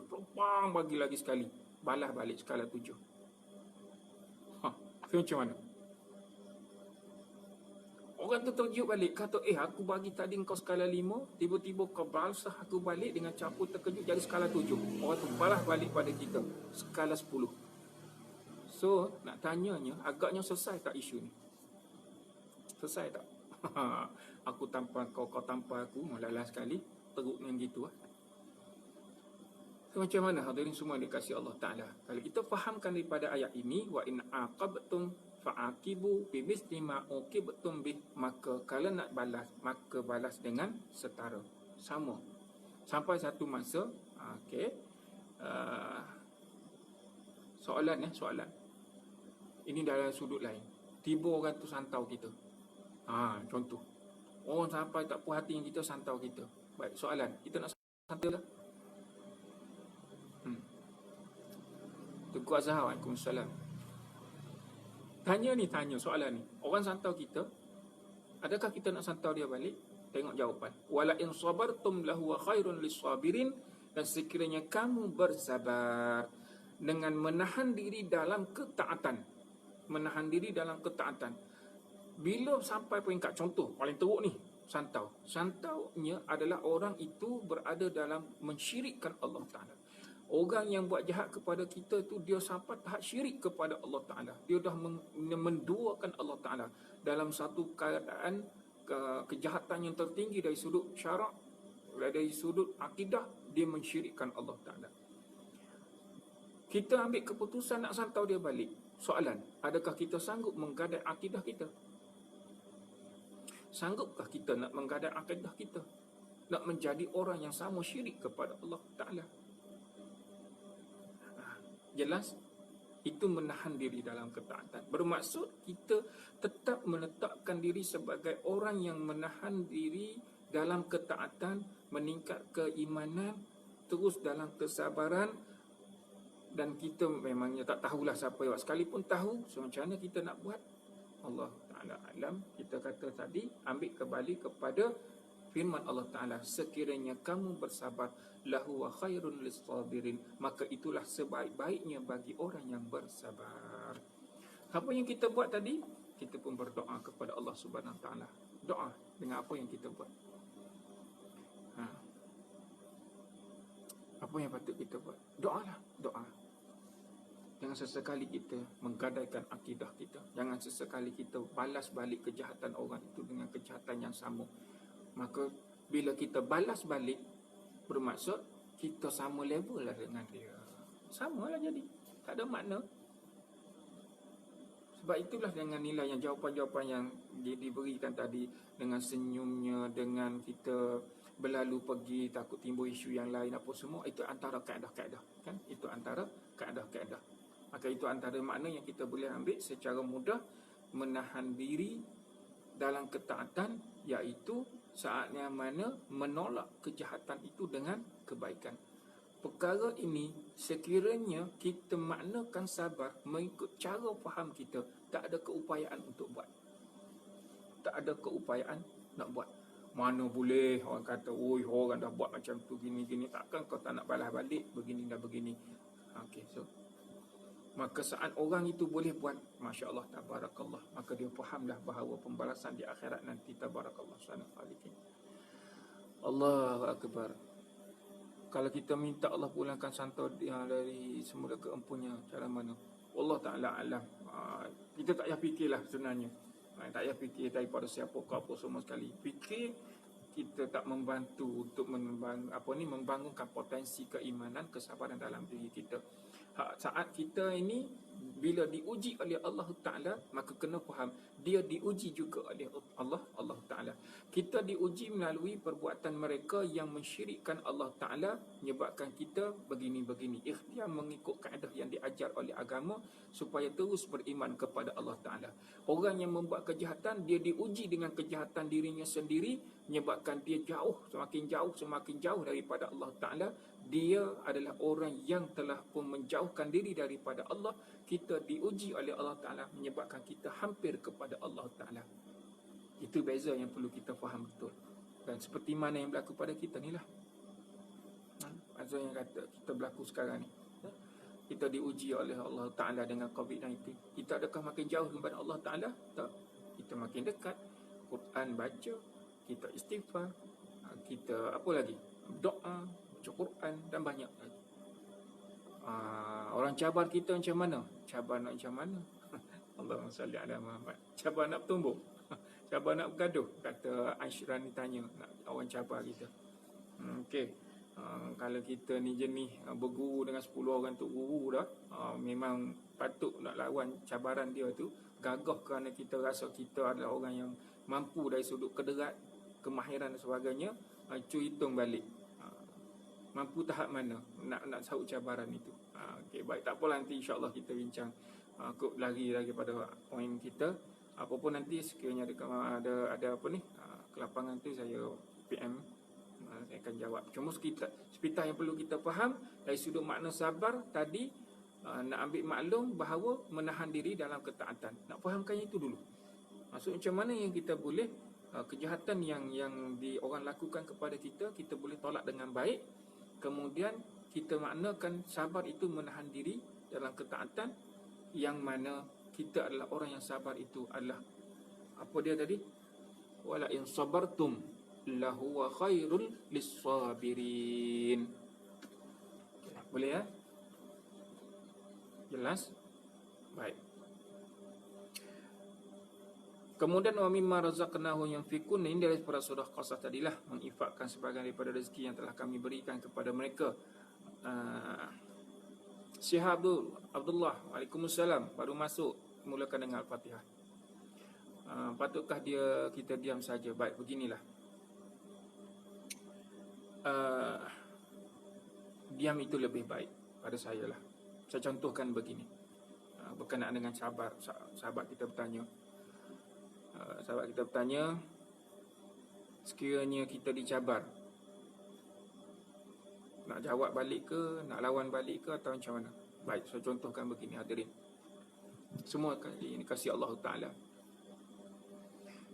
Bagi lagi sekali, balas balik skala 7. Macam mana? Orang tu terkejut balik, kata, aku bagi tadi kau skala 5, tiba-tiba kau balas aku balik dengan campur terkejut jadi skala 7. Orang tu balas balik pada kita skala 10. So, nak tanyanya, agaknya selesai tak isu ni? Selesai tak? Aku tampar kau, kau tampar aku, malalah sekali, teruk dengan gitu. So, macam mana hadirin semua dikasihi Allah Ta'ala? Kalau kita fahamkan daripada ayat ini, wa in aqabtum fa'aqibu bimithli ma uqibtum bih, maka kalau nak balas, maka balas dengan setara, sama. Sampai satu masa, soalan. Ini dalam sudut lain. Tiba orang tu santau kita. Contoh. Orang sampai tak puas hati yang kita santau kita. Baik, soalan. Kita nak santau lah. Tuku Azhar, Waalaikumsalam. Tanya soalan ni. Orang santau kita, adakah kita nak santau dia balik? Tengok jawapan. Wala in sabartum lahu khairun lis-sabirin, dan sekiranya kamu bersabar dengan menahan diri dalam ketaatan. Menahan diri dalam ketaatan. Bila sampai peringkat, contoh paling teruk ni, santau. Santaunya adalah orang itu berada dalam mensyirikkan Allah Ta'ala. Orang yang buat jahat kepada kita tu, dia sampai tahap syirik kepada Allah Ta'ala. Dia dah menduakan Allah Ta'ala dalam satu keadaan kejahatan yang tertinggi dari sudut syarak, dari sudut akidah, dia mensyirikkan Allah Ta'ala. Kita ambil keputusan nak santau dia balik. Soalan, adakah kita sanggup menggadai akidah kita? Sanggupkah kita nak menggadai akidah kita? Nak menjadi orang yang sama syirik kepada Allah Ta'ala? Jelas, itu menahan diri dalam ketaatan. Bermaksud kita tetap meletakkan diri sebagai orang yang menahan diri dalam ketaatan, meningkat keimanan, terus dalam kesabaran, dan kita memangnya tak tahulah siapa yang buat. Sekalipun tahu, so macam mana kita nak buat? Allah Ta'ala alam. Kita kata tadi, ambil kembali kepada firman Allah Ta'ala, sekiranya kamu bersabar, lahu wa khairun lis-sabirin, maka itulah sebaik-baiknya bagi orang yang bersabar. Apa yang kita buat tadi? Kita pun berdoa kepada Allah Subhanahu Wa Ta'ala. Doa dengan apa yang kita buat. Apa yang patut kita buat? Doalah, doa. Jangan sesekali kita menggadaikan akidah kita. Jangan sesekali kita balas balik kejahatan orang itu dengan kejahatan yang sama. Maka bila kita balas balik, bermaksud kita sama level lah dengan dia. Sama lah jadi. Tak ada makna. Sebab itulah dengan nilai yang jawapan-jawapan yang diberikan tadi, dengan senyumnya, dengan kita berlalu pergi takut timbul isu yang lain apa semua, itu antara kaedah-kaedah, kan? Itu antara kaedah-kaedah. Maka itu antara makna yang kita boleh ambil secara mudah, menahan diri dalam ketaatan, iaitu saatnya mana menolak kejahatan itu dengan kebaikan. Perkara ini sekiranya kita maknakan sabar mengikut cara faham kita, tak ada keupayaan untuk buat. Tak ada keupayaan nak buat. Mana boleh orang kata, oi orang dah buat macam tu gini-gini, takkan kau tak nak balas balik begini dan begini. Okey, so maka saat orang itu boleh buat, Masya Allah, tabarakallah, maka dia fahamlah bahawa pembalasan di akhirat nanti, tabarakallah subhanahu khaliqin. Allahu akbar. Kalau kita minta Allah pulangkan santau dari semula ke empunya, cara mana? Allah Ta'ala alam. Kita tak payah fikirlah sebenarnya. Tak payah fikir daripada siapa ke apa semua sekali. Fikir kita tak membantu untuk membangunkan potensi keimanan, kesabaran dalam diri kita. Saat kita ini bila diuji oleh Allah Ta'ala, maka kena faham dia diuji juga oleh Allah Ta'ala. Kita diuji melalui perbuatan mereka yang mensyirikkan Allah Ta'ala, menyebabkan kita begini-begini. Ikhtiar mengikut kaedah yang diajar oleh agama supaya terus beriman kepada Allah Ta'ala. Orang yang membuat kejahatan, dia diuji dengan kejahatan dirinya sendiri, menyebabkan dia semakin jauh daripada Allah Ta'ala. Dia adalah orang yang telah pun menjauhkan diri daripada Allah. Kita diuji oleh Allah Ta'ala, menyebabkan kita hampir kepada Allah Ta'ala. Itu beza yang perlu kita faham betul. Dan seperti mana yang berlaku pada kita ni lah. Azal yang kata kita berlaku sekarang ni. Kita diuji oleh Allah Ta'ala dengan COVID-19. Kita adakah makin jauh daripada Allah Ta'ala? Tak. Kita makin dekat. Quran baca, kita istighfar, kita apa lagi? Doa, baca Quran dan banyak lagi. Orang cabar kita macam mana? Cabar nak macam mana? Allahumma salli ala Muhammad. Cabar nak bertumbuk, cabar nak bergaduh. Kata Aisyran ni tanya, nak orang cabar kita. Okey. Kalau kita ni jenis berguru dengan 10 orang tu guru dah, memang patut nak lawan cabaran dia tu. Gagah kerana kita rasa kita adalah orang yang mampu dari sudut kederat, kemahiran dan sebagainya. Cuy hitung balik, mampu tahap mana nak sahut cabaran itu. Okey, baik, tak apa, nanti insya-Allah kita bincang kok lari pada poin kita. Apa pun nanti sekiranya ada apa ni kelapangan tu, saya PM, saya akan jawab. Cuma sepintas yang perlu kita faham dari sudut makna sabar tadi, nak ambil maklum bahawa menahan diri dalam ketaatan. Nak fahamkan itu dulu. Maksud macam mana yang kita boleh kejahatan yang orang lakukan kepada kita, kita boleh tolak dengan baik. Kemudian kita maknakan sabar itu menahan diri dalam ketaatan, yang mana kita adalah orang yang sabar itu adalah apa dia tadi? Wala in sabartum lahu wa khairul lis-sabirin. Boleh ya? Jelas? Baik. Kemudian wa mimma razaqnahu yunfikun, ini dari para surah Qasas tadilah, menginfakkan sebahagian daripada rezeki yang telah kami berikan kepada mereka. Syekh Abdullah, Waalaikumsalam, baru masuk, mulakan dengan Al-Fatihah. Patutkah kita diam saja? Baik, beginilah. Diam itu lebih baik pada saya lah. Saya contohkan begini, berkenaan dengan sahabat kita bertanya. Sahabat kita bertanya, sekiranya kita dicabar, nak jawab balik ke, nak lawan balik ke, atau macam mana? Baik, saya contohkan begini hadirin. Semua ini kasih Allah Ta'ala.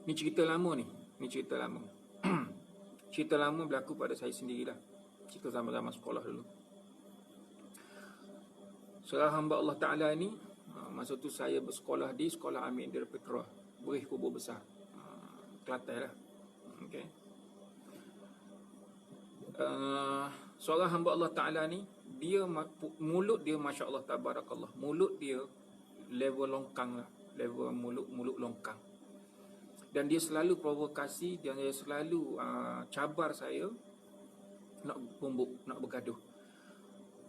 Ni cerita lama ni. Ni cerita lama. Cerita lama berlaku pada saya sendirilah. Cerita zaman-zaman sekolah dulu. Seorang hamba Allah Ta'ala ni, masa tu saya bersekolah di Sekolah Amir Indra Petra, Berih Kubur Besar, Kelantan lah. Okay. Seorang hamba Allah Ta'ala ni, dia mulut dia Masya Allah Tabarakallah, mulut dia level longkang lah, level mulut longkang. Dan dia selalu provokasi, dan dia selalu cabar saya nak bumbuk, nak bergaduh.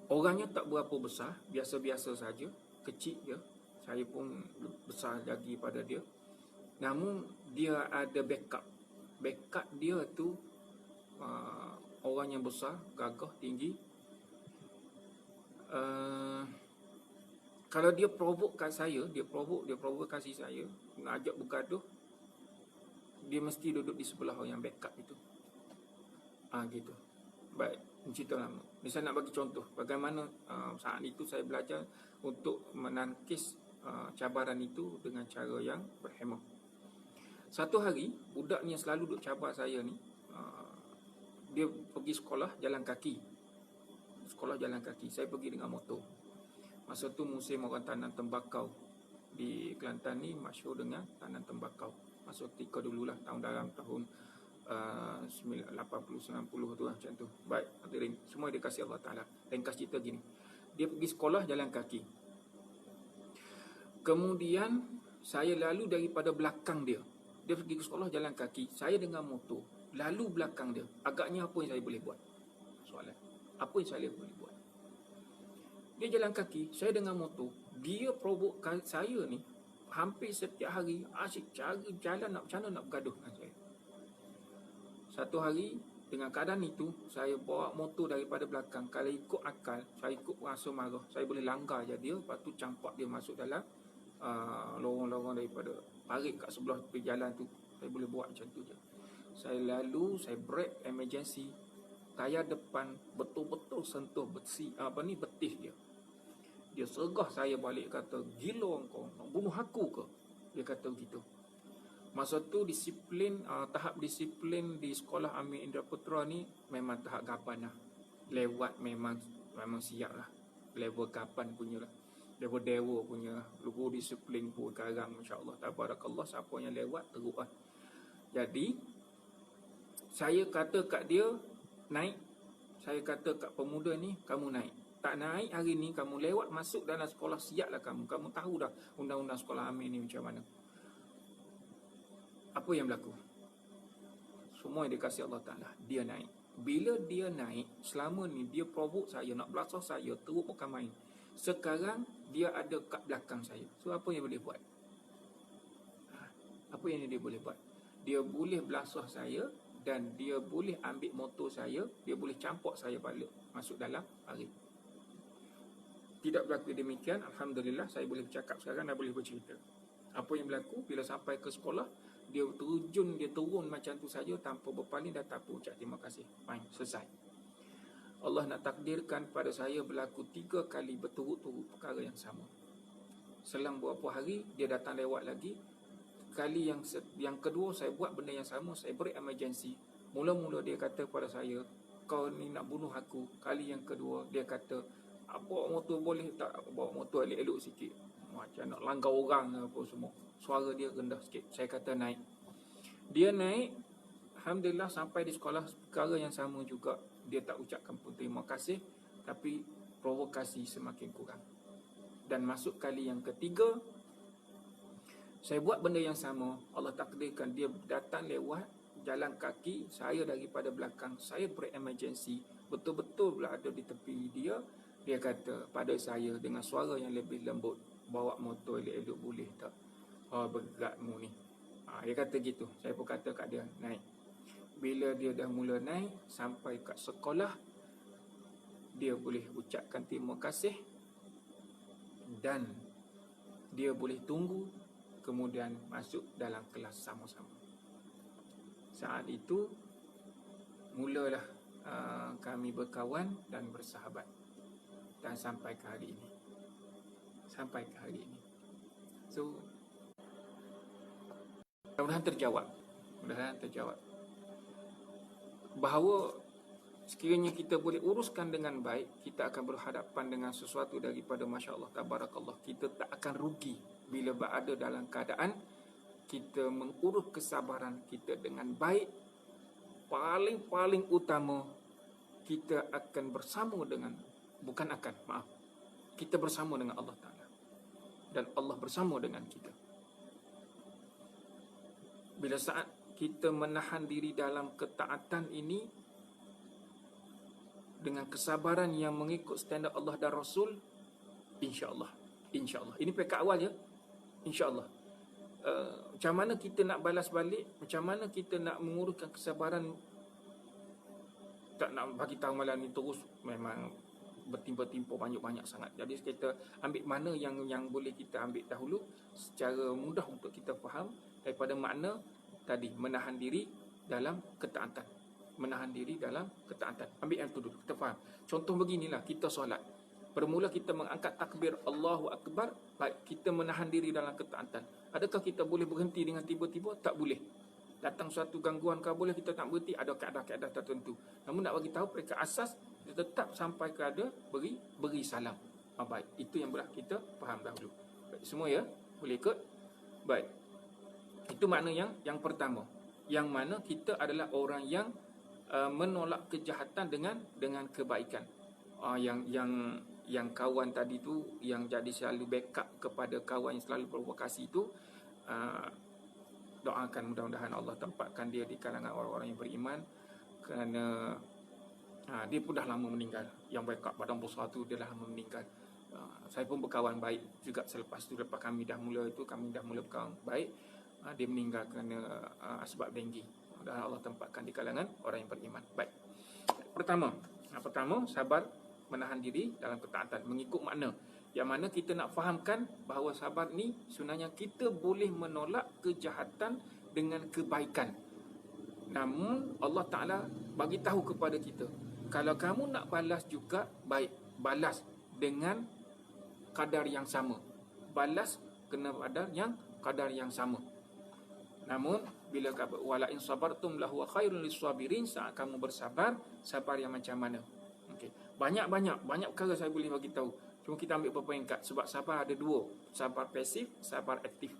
Orangnya tak berapa besar, biasa-biasa saja, kecil je. Saya pun besar lagi pada dia. Namun dia ada backup. Backup dia tu orang yang besar, gagah, tinggi. Kalau dia provokkan saya, dia provokasi saya, nak ajak bergaduh, dia mesti duduk di sebelah orang yang backup itu. Gitu. Baik, cerita lama. Ni saya nak bagi contoh bagaimana saat itu saya belajar untuk menangkis cabaran itu dengan cara yang berhemah. Satu hari, budak ni yang selalu duduk cabar saya ni, dia pergi sekolah jalan kaki. Sekolah jalan kaki. Saya pergi dengan motor. Masa tu musim orang tanam tembakau. Di Kelantan ni masyhur dengan tanam tembakau. Masa ketika dululah, dalam tahun 80-90 tu lah, macam tu. Baik, hadirin semua dikasih Allah Ta'ala. Ringkas cerita gini. Dia pergi sekolah jalan kaki. Kemudian saya lalu daripada belakang dia. Dia pergi ke sekolah jalan kaki, saya dengan motor lalu belakang dia. Agaknya apa yang saya boleh buat? Soalan. Apa yang saya boleh buat? Dia jalan kaki, saya dengan motor. Dia provokasi saya ni hampir setiap hari, asyik cari jalan macam mana nak bergaduh dengan saya. Satu hari, dengan keadaan itu, saya bawa motor daripada belakang. Kalau ikut akal, saya ikut rasa marah, saya boleh langgar je dia, lepas tu campak dia masuk dalam lorong-lorong daripada parit kat sebelah tepi jalan tu. Saya boleh buat macam tu je. Saya lalu, saya brake emergency. Tayar depan betul-betul sentuh betis dia. Dia sergah saya balik, kata, "Gila kau, nak bunuh aku ke?" Dia kata begitu. Masa tu disiplin, tahap disiplin di Sekolah Amir Indra Putra ni memang tahap gapan lah. Lewat memang siap lah. Level gapan punya lah. Level dewa punya lah. Luhur disiplin pun sekarang, Masya Allah Tabarakallah, siapa yang lewat teruk lah. Jadi saya kata kat dia, naik. Saya kata kat pemuda ni, kamu naik. Tak naik hari ni, kamu lewat masuk dalam sekolah, siap lah kamu. Kamu tahu dah undang-undang Sekolah Amir ni macam mana. Apa yang berlaku? Semua yang dikasih Allah Ta'ala, dia naik. Bila dia naik, selama ni dia provok saya, nak belasah saya, teruk bukan main. Sekarang dia ada kat belakang saya. So apa yang boleh buat? Apa yang dia boleh buat? Dia boleh belasah saya, dan dia boleh ambil motor saya, dia boleh campak saya balik masuk dalam parit. Tidak berlaku demikian. Alhamdulillah, saya boleh bercakap sekarang dan boleh bercerita. Apa yang berlaku bila sampai ke sekolah, dia turun macam tu saja tanpa berpaling dan tanpa ucap terima kasih. Main, selesai. Allah nak takdirkan pada saya berlaku 3 kali berturut-turut perkara yang sama. Selang beberapa hari, dia datang lewat lagi. Kali yang kedua, saya buat benda yang sama, saya break emergency. Mula-mula dia kata pada saya, "Kau ni nak bunuh aku." Kali yang kedua, dia kata, "Bawa motor boleh tak? Bawa motor elok-elok sikit." Macam nak langgar orang apa semua. Suara dia rendah sikit. Saya kata naik. Dia naik. Alhamdulillah sampai di sekolah perkara yang sama juga. Dia tak ucapkan pun terima kasih, tapi provokasi semakin kurang. Dan masuk kali yang ketiga, saya buat benda yang sama. Allah takdirkan dia datang lewat jalan kaki, saya daripada belakang, saya break emergency, betul-betul pula ada di tepi dia. Dia kata pada saya dengan suara yang lebih lembut, "Bawa motor elok-elok boleh tak? Beratmu ni." Dia kata gitu. Saya pun kata kat dia, naik. Bila dia dah mula naik, sampai kat sekolah, dia boleh ucapkan terima kasih, dan dia boleh tunggu, kemudian masuk dalam kelas sama-sama. Saat itu, mulalah kami berkawan dan bersahabat. Dan sampai ke hari ini. sampai ke hari ini. So, mudah-mudahan terjawab. Bahawa sekiranya kita boleh uruskan dengan baik, kita akan berhadapan dengan sesuatu daripada Masya Allah, Tabarakallah. Kita tak akan rugi bila berada dalam keadaan kita mengurus kesabaran kita dengan baik. Paling utama, kita akan bersama dengan, kita bersama dengan Allah Ta'ala. Dan Allah bersama dengan kita. Bila saat kita menahan diri dalam ketaatan ini, dengan kesabaran yang mengikut standard Allah dan Rasul, insya-Allah. Ini peringkat awal ya. Insya-Allah. Macam mana kita nak balas balik, macam mana kita nak menguruskan kesabaran, tak nak bagi tahu malam ni terus, memang bertimpa-timpa banyak-banyak sangat. Jadi kita ambil mana yang boleh kita ambil dahulu secara mudah untuk kita faham daripada makna tadi, menahan diri dalam ketaatan. Ambil yang tu dulu, kita faham. Contoh beginilah, kita solat. Bermula kita mengangkat takbir Allahu Akbar, baik, kita menahan diri dalam ketaatan. Adakah kita boleh berhenti dengan tiba-tiba? Tak boleh. Datang suatu gangguan kah boleh kita tak berhenti? Ada kaedah-kaedah tertentu. Namun nak bagi tahu peringkat asas, kita tetap sampai kepada beri salam. Baik, itu yang berat kita faham dahulu. Baik, semua ya? Boleh ikut? Baik. Itu makna yang pertama. Yang mana kita adalah orang yang menolak kejahatan dengan kebaikan. Yang kawan tadi tu yang jadi selalu backup kepada kawan yang selalu provokasi itu, doakan mudah-mudahan Allah tempatkan dia di kalangan orang-orang yang beriman, kerana dia pun dah lama meninggal. Yang backup badan besar tu dia dah lama meninggal. Saya pun berkawan baik juga selepas tu. Lepas kami dah mula berkawan baik, dia meninggal kerana sebab denggi. Dan Allah tempatkan di kalangan orang yang beriman. Baik. Pertama, sabar, menahan diri dalam ketaatan, mengikut makna. Yang mana kita nak fahamkan bahawa sabar ni sebenarnya kita boleh menolak kejahatan dengan kebaikan. Namun Allah Ta'ala bagi tahu kepada kita, kalau kamu nak balas juga, baik, balas dengan kadar yang sama. Balas kena kadar yang sama. Namun bila wala in sabartum lahu khairun lis-sabirin, saat kamu bersabar, sabar yang macam mana? Okey. Banyak perkara saya boleh bagi tahu. Cuma kita ambil beberapa peringkat, sebab sabar ada dua, sabar pasif, sabar aktif.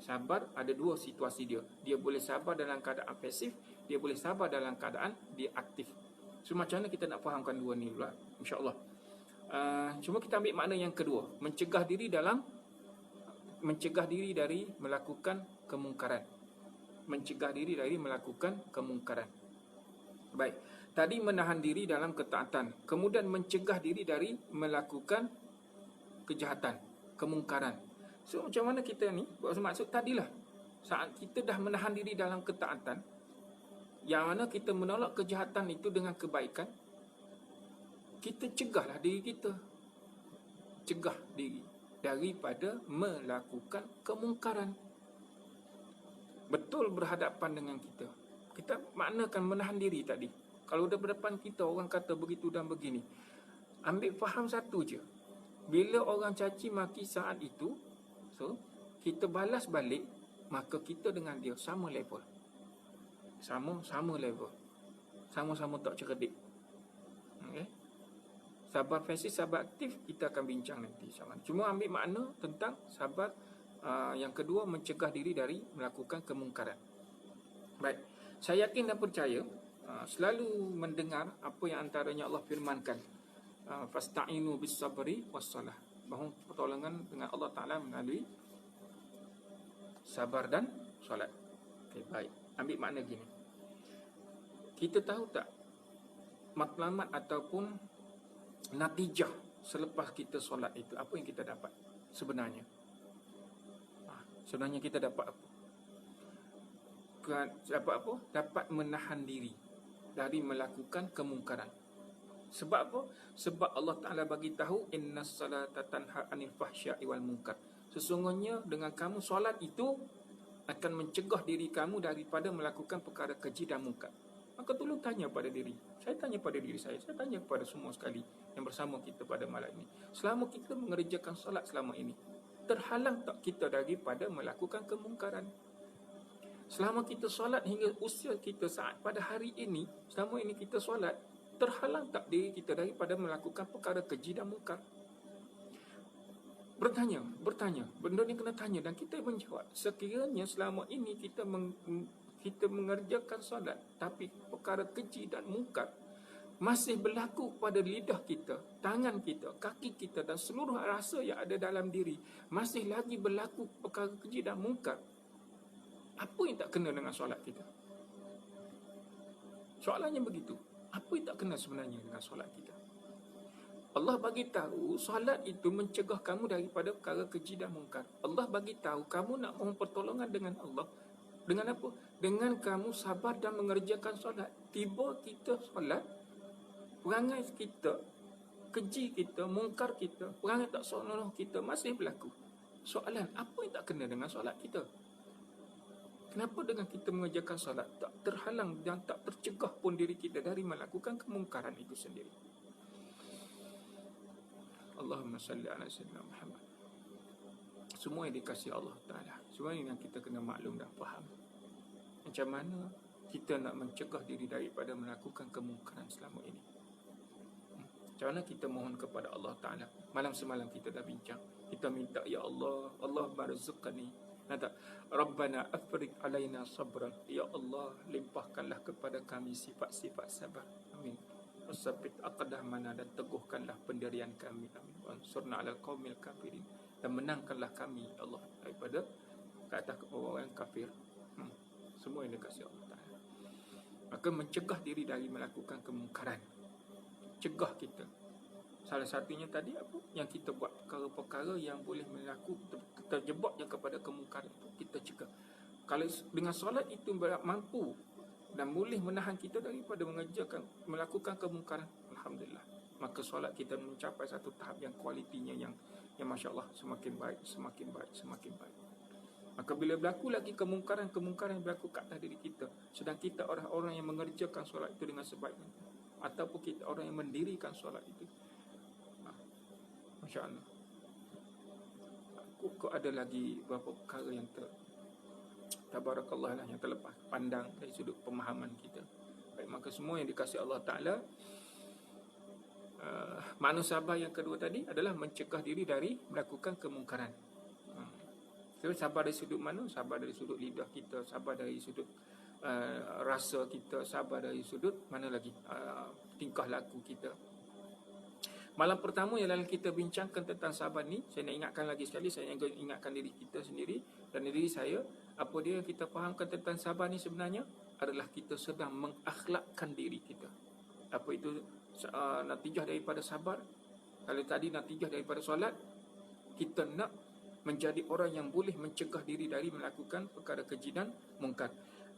Sabar ada dua situasi dia. Dia boleh sabar dalam keadaan pasif, dia boleh sabar dalam keadaan dia aktif. So macam mana kita nak fahamkan dua ni pula, insya-Allah. Cuma kita ambil makna yang kedua, mencegah diri dari melakukan kemungkaran. Baik, tadi menahan diri dalam ketaatan, kemudian mencegah diri dari melakukan kejahatan, kemungkaran. So macam mana kita ni, maksud tadilah, saat kita dah menahan diri dalam ketaatan, yang mana kita menolak kejahatan itu dengan kebaikan, kita cegahlah diri kita. Cegah diri daripada melakukan kemungkaran. Betul berhadapan dengan kita. Kita maknakan menahan diri tadi. Kalau dah berdepan kita, orang kata begitu dan begini, ambil faham satu je. Bila orang caci maki saat itu, so kita balas balik, maka kita dengan dia sama level. Sama level. Sama-sama tak cerdik. Okay? Sabar pasif, sabar aktif, kita akan bincang nanti sama. Cuma ambil makna tentang sabar yang kedua, mencegah diri dari melakukan kemungkaran. Baik, saya yakin dan percaya selalu mendengar apa yang antaranya Allah firmankan, fasta'inu bis sabri was salah, bahawa pertolongan dengan Allah Ta'ala melalui sabar dan solat. Okay, baik, ambil makna gini. Kita tahu tak matlamat ataupun natijah selepas kita solat itu, apa yang kita dapat sebenarnya? Sebenarnya kita dapat apa? Dapat menahan diri dari melakukan kemungkaran. Sebab apa? Sebab Allah Ta'ala bagi tahu, innas salata tanha 'anil fahsya'i wal munkar. Sesungguhnya dengan kamu solat itu akan mencegah diri kamu daripada melakukan perkara keji dan munkar. Maka tolong tanya pada diri. Saya tanya pada diri saya tanya kepada semua sekali yang bersama kita pada malam ini. Selama kita mengerjakan solat selama ini, terhalang tak kita daripada melakukan kemungkaran? Selama kita solat hingga usia kita saat pada hari ini, selama ini kita solat, terhalang tak diri kita daripada melakukan perkara keji dan mungkar? Bertanya, benda ni kena tanya dan kita menjawab. Sekiranya selama ini kita mengerjakan solat, tapi perkara keji dan mungkar masih berlaku pada lidah kita, tangan kita, kaki kita dan seluruh rasa yang ada dalam diri, masih lagi berlaku perkara keji dan mungkar, apa yang tak kena dengan solat kita? Soalannya begitu. Apa yang tak kena sebenarnya dengan solat kita? Allah bagi tahu solat itu mencegah kamu daripada perkara keji dan mungkar. Allah bagi tahu kamu nak mohon pertolongan dengan Allah. Dengan apa? Dengan kamu sabar dan mengerjakan solat. Tiba kita solat, perangai kita, keji kita, mungkar kita, perangai tak senonoh kita masih berlaku. Soalan, apa yang tak kena dengan solat kita? Kenapa dengan kita mengerjakan solat tak terhalang dan tak tercegah pun diri kita dari melakukan kemungkaran itu sendiri? Allahumma salli ala sayyidina Muhammad. Semua yang dikasihi Allah Ta'ala, semua yang kita kena maklum dan faham. Macam mana kita nak mencegah diri daripada melakukan kemungkaran selama ini? Macam mana kita mohon kepada Allah Ta'ala? Malam semalam kita dah bincang. Kita minta, Ya Allah, Allah barzukani. Nada, Rabbana afriq alaina sabran. Ya Allah, limpahkanlah kepada kami sifat-sifat sabar. Amin. Wasabit aqdamana, dan teguhkanlah pendirian kami. Amin. Wansurna alal qaumil kafirin, dan menangkanlah kami, ya Allah, daripada ke atas orang kafir. Semua ini kasih Allah Ta'ala. Maka mencegah diri dari melakukan kemungkaran. Cegah kita. Salah satunya tadi apa? Yang kita buat perkara-perkara yang boleh terjebak je kepada kemungkaran itu, kita cegah. Kalau dengan solat itu mampu dan boleh menahan kita daripada melakukan kemungkaran, alhamdulillah. Maka solat kita mencapai satu tahap yang kualitinya yang masya-Allah semakin baik, semakin baik, semakin baik. Maka bila berlaku lagi kemungkaran yang berlaku kat atas diri kita, sedang kita orang-orang yang mengerjakan solat itu dengan sebaiknya, ataupun kita orang yang mendirikan solat itu, Masya Allah, kok ada lagi beberapa perkara yang tabarakallah lah, yang terlepas pandang dari sudut pemahaman kita. Baik, maka semua yang dikasihi Allah Ta'ala, makna sabar yang kedua tadi adalah mencegah diri dari melakukan kemungkaran. So, sabar dari sudut mana? Sabar dari sudut lidah kita, sabar dari sudut rasa kita, sabar dari sudut mana lagi? Tingkah laku kita. Malam pertama yang lalu kita bincangkan tentang sabar ni, saya nak ingatkan lagi sekali, saya ingatkan diri kita sendiri dan diri saya, apa dia yang kita fahamkan tentang sabar ni sebenarnya adalah kita sedang mengakhlakkan diri kita. Apa itu natijah daripada sabar? Kalau tadi natijah daripada solat, kita nak menjadi orang yang boleh mencegah diri dari melakukan perkara keji dan mungkar.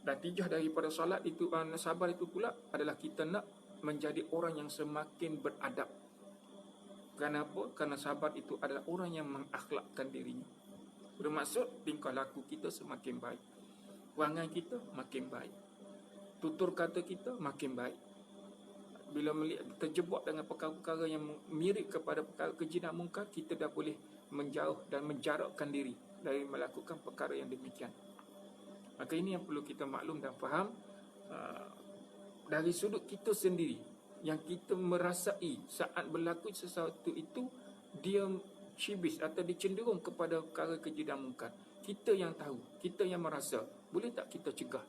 Natijah daripada solat itu, sabar itu pula adalah kita nak menjadi orang yang semakin beradab. Kenapa? Kerana sabar itu adalah orang yang mengakhlakkan dirinya. Bermaksud tingkah laku kita semakin baik, perangai kita makin baik, tutur kata kita makin baik. Bila terjebak dengan perkara-perkara yang mirip kepada perkara keji dan mungkar, kita dah boleh menjauh dan menjarakkan diri dari melakukan perkara yang demikian. Maka ini yang perlu kita maklum dan faham dari sudut kita sendiri, yang kita merasai saat berlaku sesuatu itu dia syibis atau dicenderung kepada perkara keji dan mungkar. Kita yang tahu, kita yang merasa, boleh tak kita cegah?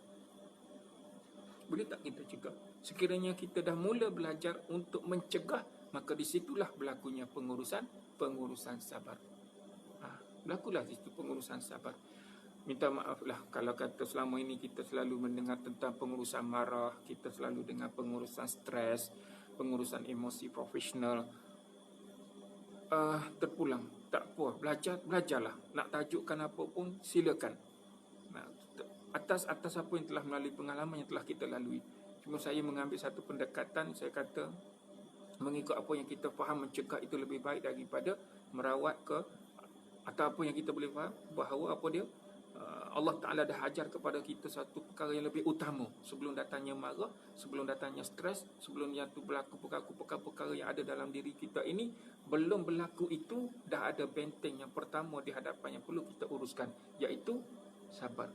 Boleh tak kita cegah? Sekiranya kita dah mula belajar untuk mencegah, maka di situlah berlakunya pengurusan sabar. Berlakulah di situ pengurusan sabar. Minta maaflah kalau kata selama ini kita selalu mendengar tentang pengurusan marah, kita selalu dengar pengurusan stres, pengurusan emosi profesional. Terpulang, tak apa, belajarlah. Nak tajukkan apa pun silakan. Atas apa yang telah melalui pengalaman yang telah kita lalui. Cuma saya mengambil satu pendekatan, saya kata mengikut apa yang kita faham, mencegah itu lebih baik daripada merawat ke, atau apa yang kita boleh faham bahawa apa dia, Allah Ta'ala dah ajar kepada kita satu perkara yang lebih utama. Sebelum datangnya marah, sebelum datangnya stres, sebelum yang tu berlaku perkara-perkara yang ada dalam diri kita ini, belum berlaku itu, dah ada benteng yang pertama di hadapan yang perlu kita uruskan, iaitu sabar.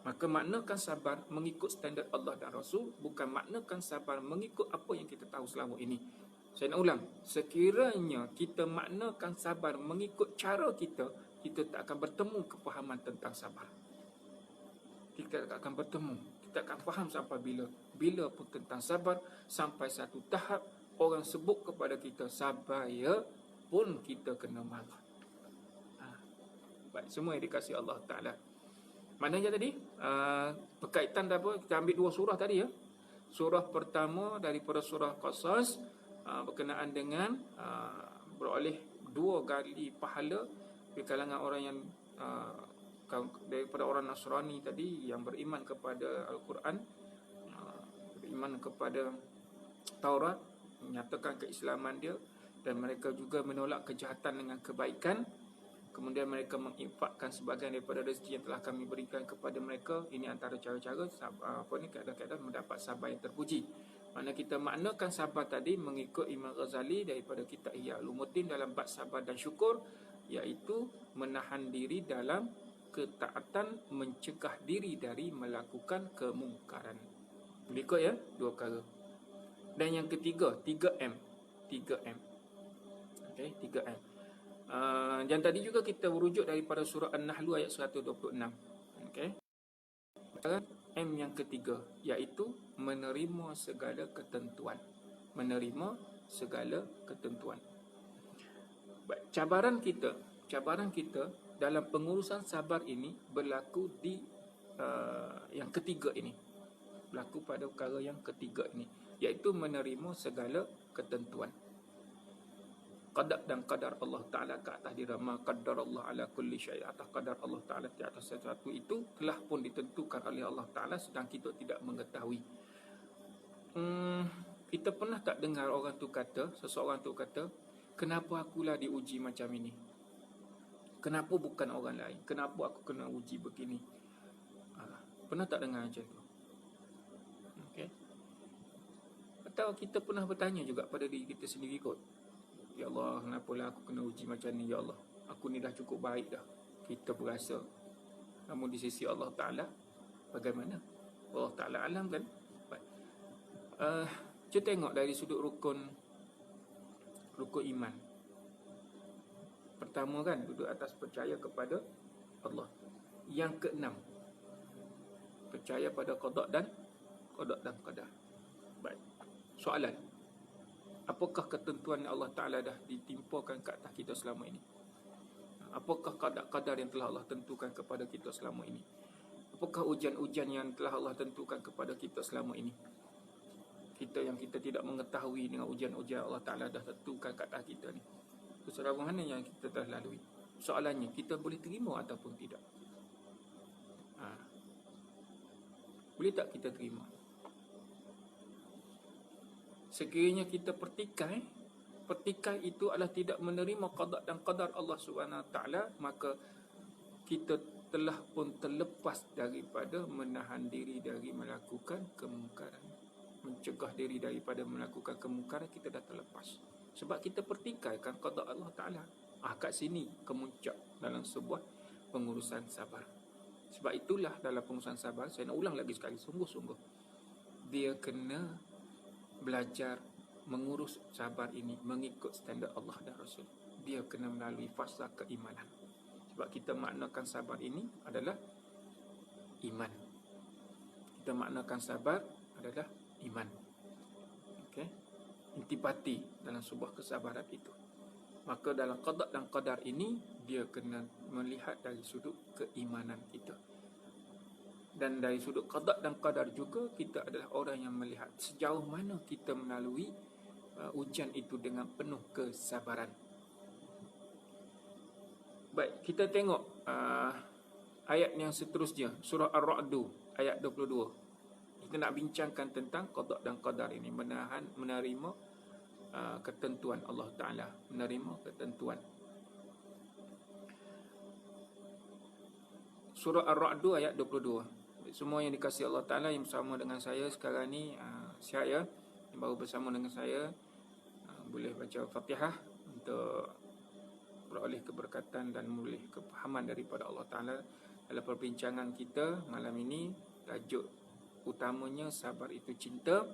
Maka maknakan sabar mengikut standard Allah dan Rasul, bukan maknakan sabar mengikut apa yang kita tahu selama ini. Saya nak ulang, sekiranya kita maknakan sabar mengikut cara kita, kita tak akan bertemu kefahaman tentang sabar. Kita tak akan bertemu, kita akan faham sampai bila. Bila pun tentang sabar, sampai satu tahap orang sebut kepada kita sabar ya, pun kita kena marah. Baik, semua yang dikasihi Allah Ta'ala. Maknanya tadi, berkaitan apa? Kita ambil dua surah tadi ya. Surah pertama daripada surah Qasas, berkenaan dengan beroleh 2 kali pahala di kalangan orang yang daripada orang Nasrani tadi yang beriman kepada Al-Quran, beriman kepada Taurat, menyatakan keislaman dia, dan mereka juga menolak kejahatan dengan kebaikan. Kemudian mereka menginfakkan sebahagian daripada rezeki yang telah kami berikan kepada mereka. Ini antara cara-cara keadaan-keadaan mendapat sabar yang terpuji. Mana kita maknakan sabar tadi mengikut Imam Ghazali daripada kitab Ihya Ulumuddin dalam bab sabar dan syukur, iaitu menahan diri dalam ketaatan, mencegah diri dari melakukan kemungkaran. Berikut ya, 2 perkara. Dan yang ketiga, 3M. 3M. Okey, 3M. Dan tadi juga kita merujuk daripada surah An-Nahl ayat 126. Okey. M yang ketiga, iaitu menerima segala ketentuan. Menerima segala ketentuan. Baik, cabaran kita dalam pengurusan sabar ini berlaku di yang ketiga ini. Berlaku pada perkara yang ketiga ini, iaitu menerima segala ketentuan. Qadar dan qadar Allah Ta'ala ke atas diri, ma qaddar Allah ala kulli syai', atas qadar Allah Ta'ala di atas sesuatu itu telah pun ditentukan oleh Allah Ta'ala, sedang kita tidak mengetahui. Kita pernah tak dengar orang tu kata, seseorang tu kata, kenapa akulah diuji macam ini? Kenapa bukan orang lain? Kenapa aku kena uji begini? Pernah tak dengar macam tu? Okay. Atau kita pernah bertanya juga pada diri kita sendiri kot, ya Allah, kenapalah aku kena uji macam ni, ya Allah, aku ni dah cukup baik dah. Kita berasa. Namun di sisi Allah Ta'ala, bagaimana? Allah Ta'ala alam kan? Kita tengok dari sudut rukun iman. Pertama kan, duduk atas percaya kepada Allah. Yang keenam, percaya pada qada dan qadar. Baik. Soalan, apakah ketentuan yang Allah Ta'ala dah ditimpakan ke atas kita selama ini? Apakah qadar yang telah Allah tentukan kepada kita selama ini? Apakah ujian-ujian yang telah Allah tentukan kepada kita selama ini? Kita yang kita tidak mengetahui dengan ujian-ujian Allah Ta'ala dah tentukan ke atas kita ni, kesedaran mana yang kita telah lalui? Soalannya, kita boleh terima ataupun tidak? Boleh tak kita terima? Sekiranya kita pertikai itu adalah tidak menerima qada dan qadar Allah Subhanahu Wa Taala, maka kita telah pun terlepas daripada menahan diri dari melakukan kemungkaran. Mencegah diri daripada melakukan kemungkaran, kita dah terlepas. Sebab kita pertikaikan qada Allah Ta'ala. Kat sini kemuncak dalam sebuah pengurusan sabar. Sebab itulah dalam pengurusan sabar, saya nak ulang lagi sekali, sungguh-sungguh, dia kena belajar mengurus sabar ini mengikut standard Allah dan Rasul. Dia kena melalui fasa keimanan. Sebab kita maknakan sabar ini adalah iman. Kita maknakan sabar adalah iman. Okey? Intipati dalam sebuah kesabaran itu. Maka dalam qada dan qadar ini, dia kena melihat dari sudut keimanan kita. Dan dari sudut qada dan qadar juga, kita adalah orang yang melihat sejauh mana kita melalui ujian itu dengan penuh kesabaran. Baik, kita tengok ayat yang seterusnya, surah Ar-Ra'du ayat 22. Kita nak bincangkan tentang qada dan qadar ini, menerima ketentuan Allah Ta'ala, menerima ketentuan. surah Ar-Ra'd ayat 22. Semua yang dikasihi Allah Ta'ala yang bersama dengan saya sekarang ni, sihat ya, yang baru bersama dengan saya, boleh baca Fatihah untuk beroleh keberkatan dan memulih kefahaman daripada Allah Ta'ala. Dalam perbincangan kita malam ini, tajuk utamanya sabar itu cinta.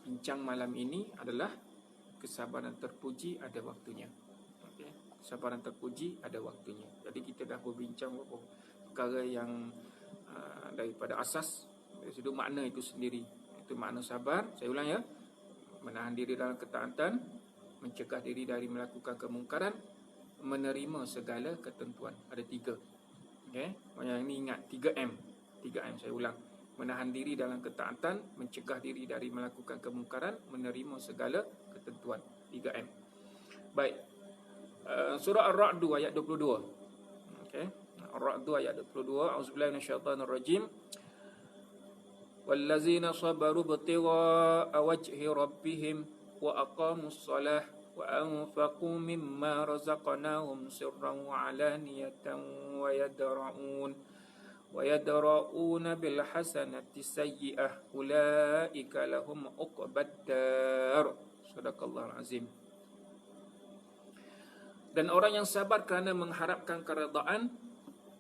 Bincang malam ini adalah kesabaran terpuji ada waktunya. Okay. Kesabaran terpuji ada waktunya. Jadi kita dah berbincang beberapa perkara yang daripada asas, dari sudut makna itu sendiri. Itu makna sabar. Saya ulang ya. Menahan diri dalam ketaatan, mencegah diri dari melakukan kemungkaran, menerima segala ketentuan. Ada 3. Okay. Yang ini ingat 3M. 3M saya ulang. Menahan diri dalam ketaatan, mencegah diri dari melakukan kemungkaran, menerima segala ketentuan. 3M. Baik. Surah Ar-Ra'd ayat 22. Okey. Ar-Ra'd ayat 22. Auzubillahi minasyaitonirrajim. Wallazina sabaru ibtigha'a wajhi rabbihim wa aqamus shalah wa anfaqu mimma razaqnahum sirran wa 'alaniyatan wa yadra'una bil hasanati sayyi'ah ulaika lahum uqbad dar. Sadaqallahul azim. Dan orang yang sabar kerana mengharapkan keredaan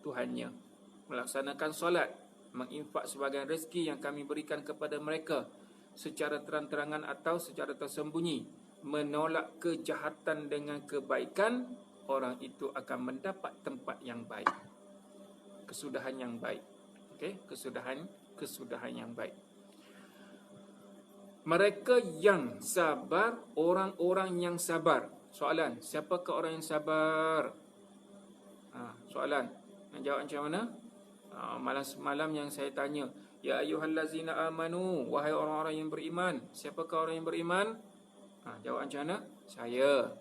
Tuhannya, melaksanakan solat, menginfak sebagian rezeki yang kami berikan kepada mereka secara terang-terangan atau secara tersembunyi, menolak kejahatan dengan kebaikan, orang itu akan mendapat tempat yang baik, kesudahan yang baik. Okey, kesudahan yang baik. Mereka yang sabar, orang-orang yang sabar. Soalan, siapakah orang yang sabar? Soalan, nak jawab macam mana? Malam semalam yang saya tanya, ya ayyuhallazina amanu, wahai orang-orang yang beriman. Siapakah orang yang beriman? Jawab macam mana? Saya.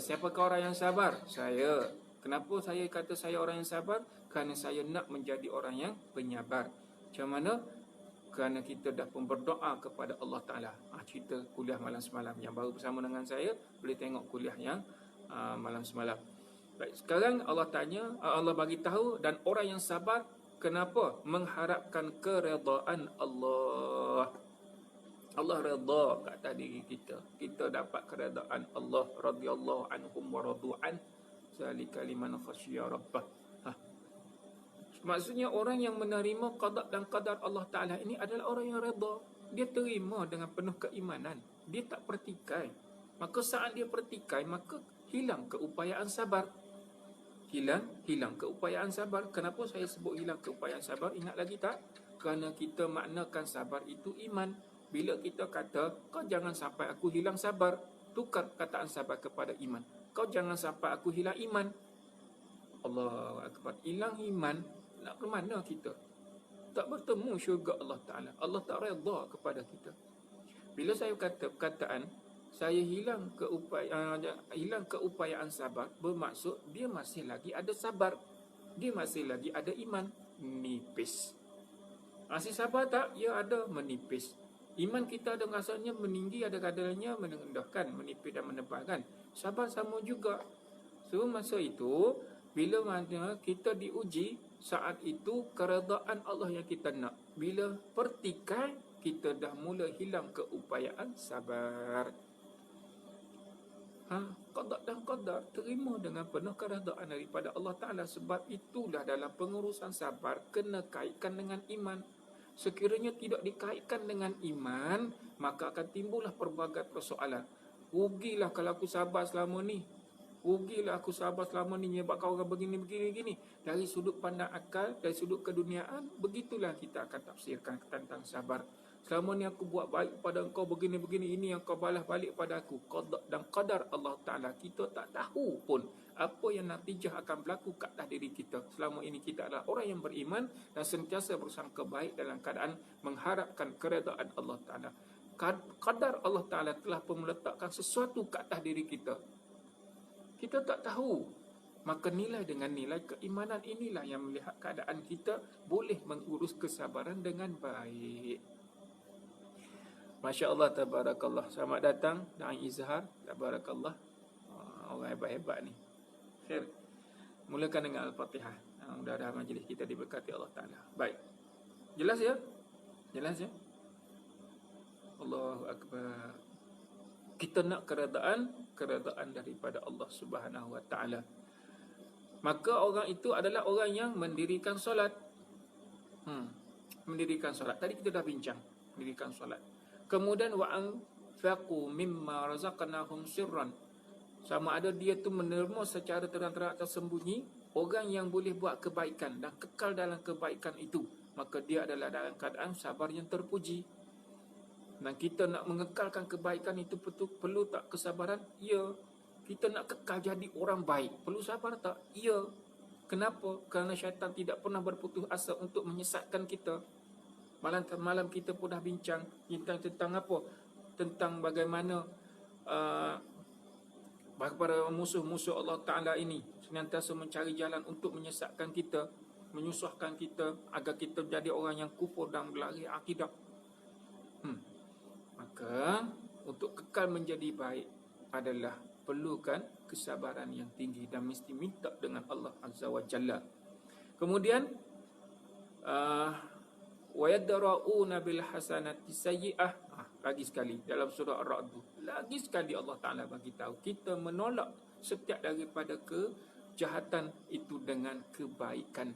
Siapakah orang yang sabar? Saya. Kenapa saya kata saya orang yang sabar? Kerana saya nak menjadi orang yang penyabar. Macam mana? Kerana kita dah pun berdoa kepada Allah Ta'ala. Cerita kuliah malam semalam. Yang baru bersama dengan saya, boleh tengok kuliah yang malam semalam. Baik, sekarang Allah tanya, Allah bagi tahu, dan orang yang sabar, kenapa? Mengharapkan keredaan Allah. Allah redha kat atas diri kita. Kita dapat keredaan Allah radhiyallahu anhum wa radu'an. Zalika liman khasyiya rabbah. Maksudnya orang yang menerima qada dan qadar Allah Ta'ala ini adalah orang yang redha. Dia terima dengan penuh keimanan. Dia tak pertikai. Maka saat dia pertikai, maka hilang keupayaan sabar. Hilang keupayaan sabar. Kenapa saya sebut hilang keupayaan sabar? Ingat lagi tak? Kerana kita maknakan sabar itu iman. Bila kita kata, kau jangan sampai aku hilang sabar, tukar perkataan sabar kepada iman. Kau jangan sampai aku hilang iman. Allahu Akbar. Hilang iman, nak ke mana kita? Tak bertemu syurga Allah Ta'ala. Allah tak redha kepada kita. Bila saya kata perkataan, saya hilang keupayaan sabar, bermaksud dia masih lagi ada sabar. Dia masih lagi ada iman. Nipis. Masih sabar tak? Ya ada, menipis. Iman kita ada rasanya meninggi, ada kadarnya merendahkan, menipis dan menebalkan. Sabar sama juga. So masa itu, bila mana kita diuji, saat itu keredaan Allah yang kita nak. Bila pertikai, kita dah mula hilang keupayaan sabar. Qada dan qadar, terima dengan penuh keredaan daripada Allah Ta'ala. Sebab itulah dalam pengurusan sabar kena kaitkan dengan iman. Sekiranya tidak dikaitkan dengan iman, maka akan timbullah pelbagai persoalan. Rugilah kalau aku sabar selama ni. Rugilah aku sabar selama ni menyebabkan orang begini. Dari sudut pandang akal, dari sudut keduniaan, begitulah kita akan tafsirkan tentang sabar. Selama ni aku buat baik pada engkau begini, ini yang kau balas balik pada aku. Qada dan qadar Allah Ta'ala. Kita tak tahu pun apa yang natijah akan berlaku kat atas diri kita. Selama ini kita adalah orang yang beriman dan sentiasa bersangka baik dalam keadaan mengharapkan keredaan Allah Ta'ala. Qadar Allah Ta'ala telah pun meletakkan sesuatu kat atas diri kita. Kita tak tahu. Maka nilai dengan nilai keimanan inilah yang melihat keadaan kita boleh mengurus kesabaran dengan baik. Masya Allah, tabarakallah. Selamat datang Da'i Izhar. Tabarakallah. Orang hebat-hebat ni. Khair. Mulakan dengan Al-Fatihah. mudah-mudahan majlis kita diberkati Allah Ta'ala. Baik. Jelas ya? Jelas ya? Allahu Akbar. Kita nak keredaan daripada Allah Subhanahu Wa Ta'ala. Maka orang itu adalah orang yang mendirikan solat. Mendirikan solat. Tadi kita dah bincang mendirikan solat. Kemudian wa anfaqu mimma razaqnahum sirran. Sama ada dia tu menerima secara terang-terang atau sembunyi. Orang yang boleh buat kebaikan dan kekal dalam kebaikan itu, maka dia adalah dalam keadaan sabar yang terpuji. Dan kita nak mengekalkan kebaikan itu perlu tak kesabaran? Ya. Kita nak kekal jadi orang baik, perlu sabar tak? Ya. Kenapa? Kerana syaitan tidak pernah berputus asa untuk menyesatkan kita. Malam kita pun dah bincang tentang apa? Tentang bagaimana para musuh-musuh Allah Ta'ala ini senantiasa mencari jalan untuk menyesatkan kita, menyusahkan kita agar kita jadi orang yang kufur dan berlari akidah. Maka untuk kekal menjadi baik adalah perlukan kesabaran yang tinggi dan mesti minta dengan Allah Azza wa Jalla. Kemudian wa yadra'una bil hasanati sayyi'ah. Lagi sekali dalam surah Ar-Ra'd, lagi sekali Allah Ta'ala bagi tahu kita menolak setiap daripada kejahatan itu dengan kebaikan.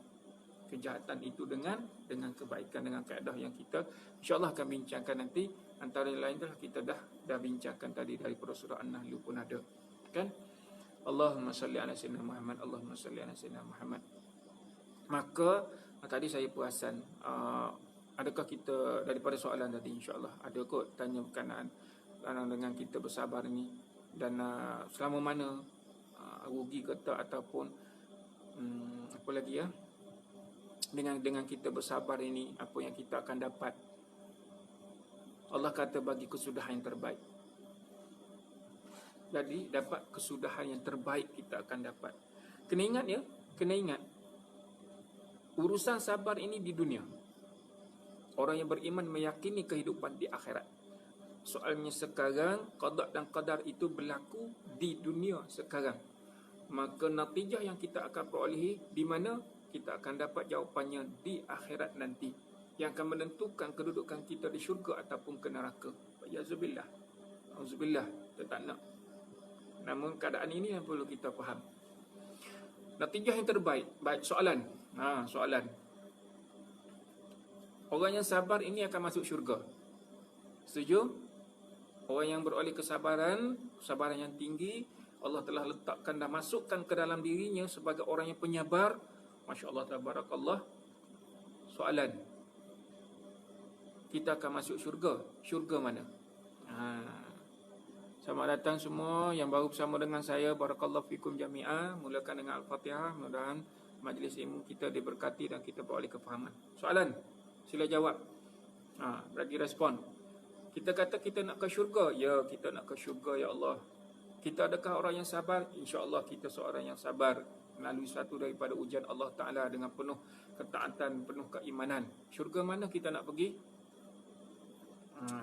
Kejahatan itu dengan kebaikan, dengan kaedah yang kita insya-Allah akan bincangkan nanti. Antara lain dah kita dah bincangkan tadi daripada surah An-Nahl pun ada, kan? Allahumma salli ala sayyidina Muhammad, Allahumma salli ala sayyidina Muhammad. Maka tadi saya perasan, adakah kita daripada soalan tadi insya-Allah ada kot tanya berkenaan dengan kita bersabar ni, dan selama mana rugi ke tak, ataupun apa lagi ya, dengan kita bersabar ini apa yang kita akan dapat. Allah kata bagi kesudahan yang terbaik. Jadi dapat kesudahan yang terbaik kita akan dapat. Kena ingat ya, kena ingat urusan sabar ini di dunia. Orang yang beriman meyakini kehidupan di akhirat. Soalnya sekarang qada dan qadar itu berlaku di dunia sekarang. Maka natijah yang kita akan perolehi di mana? Kita akan dapat jawapannya di akhirat nanti, yang akan menentukan kedudukan kita di syurga ataupun ke neraka. Ya'zubillah. Auzubillah. Kita tak nak. Namun keadaan ini yang perlu kita faham. Natijah yang terbaik. Baik, soalan. Soalan. Orang yang sabar ini akan masuk syurga. Setuju? Orang yang beroleh kesabaran yang tinggi, Allah telah letakkan dan masukkan ke dalam dirinya sebagai orang yang penyabar. Masya Allah, tabarakallah. Soalan, kita akan masuk syurga. Syurga mana? Selamat datang semua yang baru bersama dengan saya. Barakallahu fikum jami'ah. Mulakan dengan Al-Fatihah. Mudah-mudahan majlis ilmu kita diberkati dan kita beroleh kefahaman. Soalan, sila jawab. Bagi respon. Kita kata kita nak ke syurga. Ya, kita nak ke syurga, ya Allah. Kita adakah orang yang sabar? InsyaAllah kita seorang yang sabar melalui satu daripada ujian Allah Ta'ala dengan penuh ketaatan, penuh keimanan. Syurga mana kita nak pergi?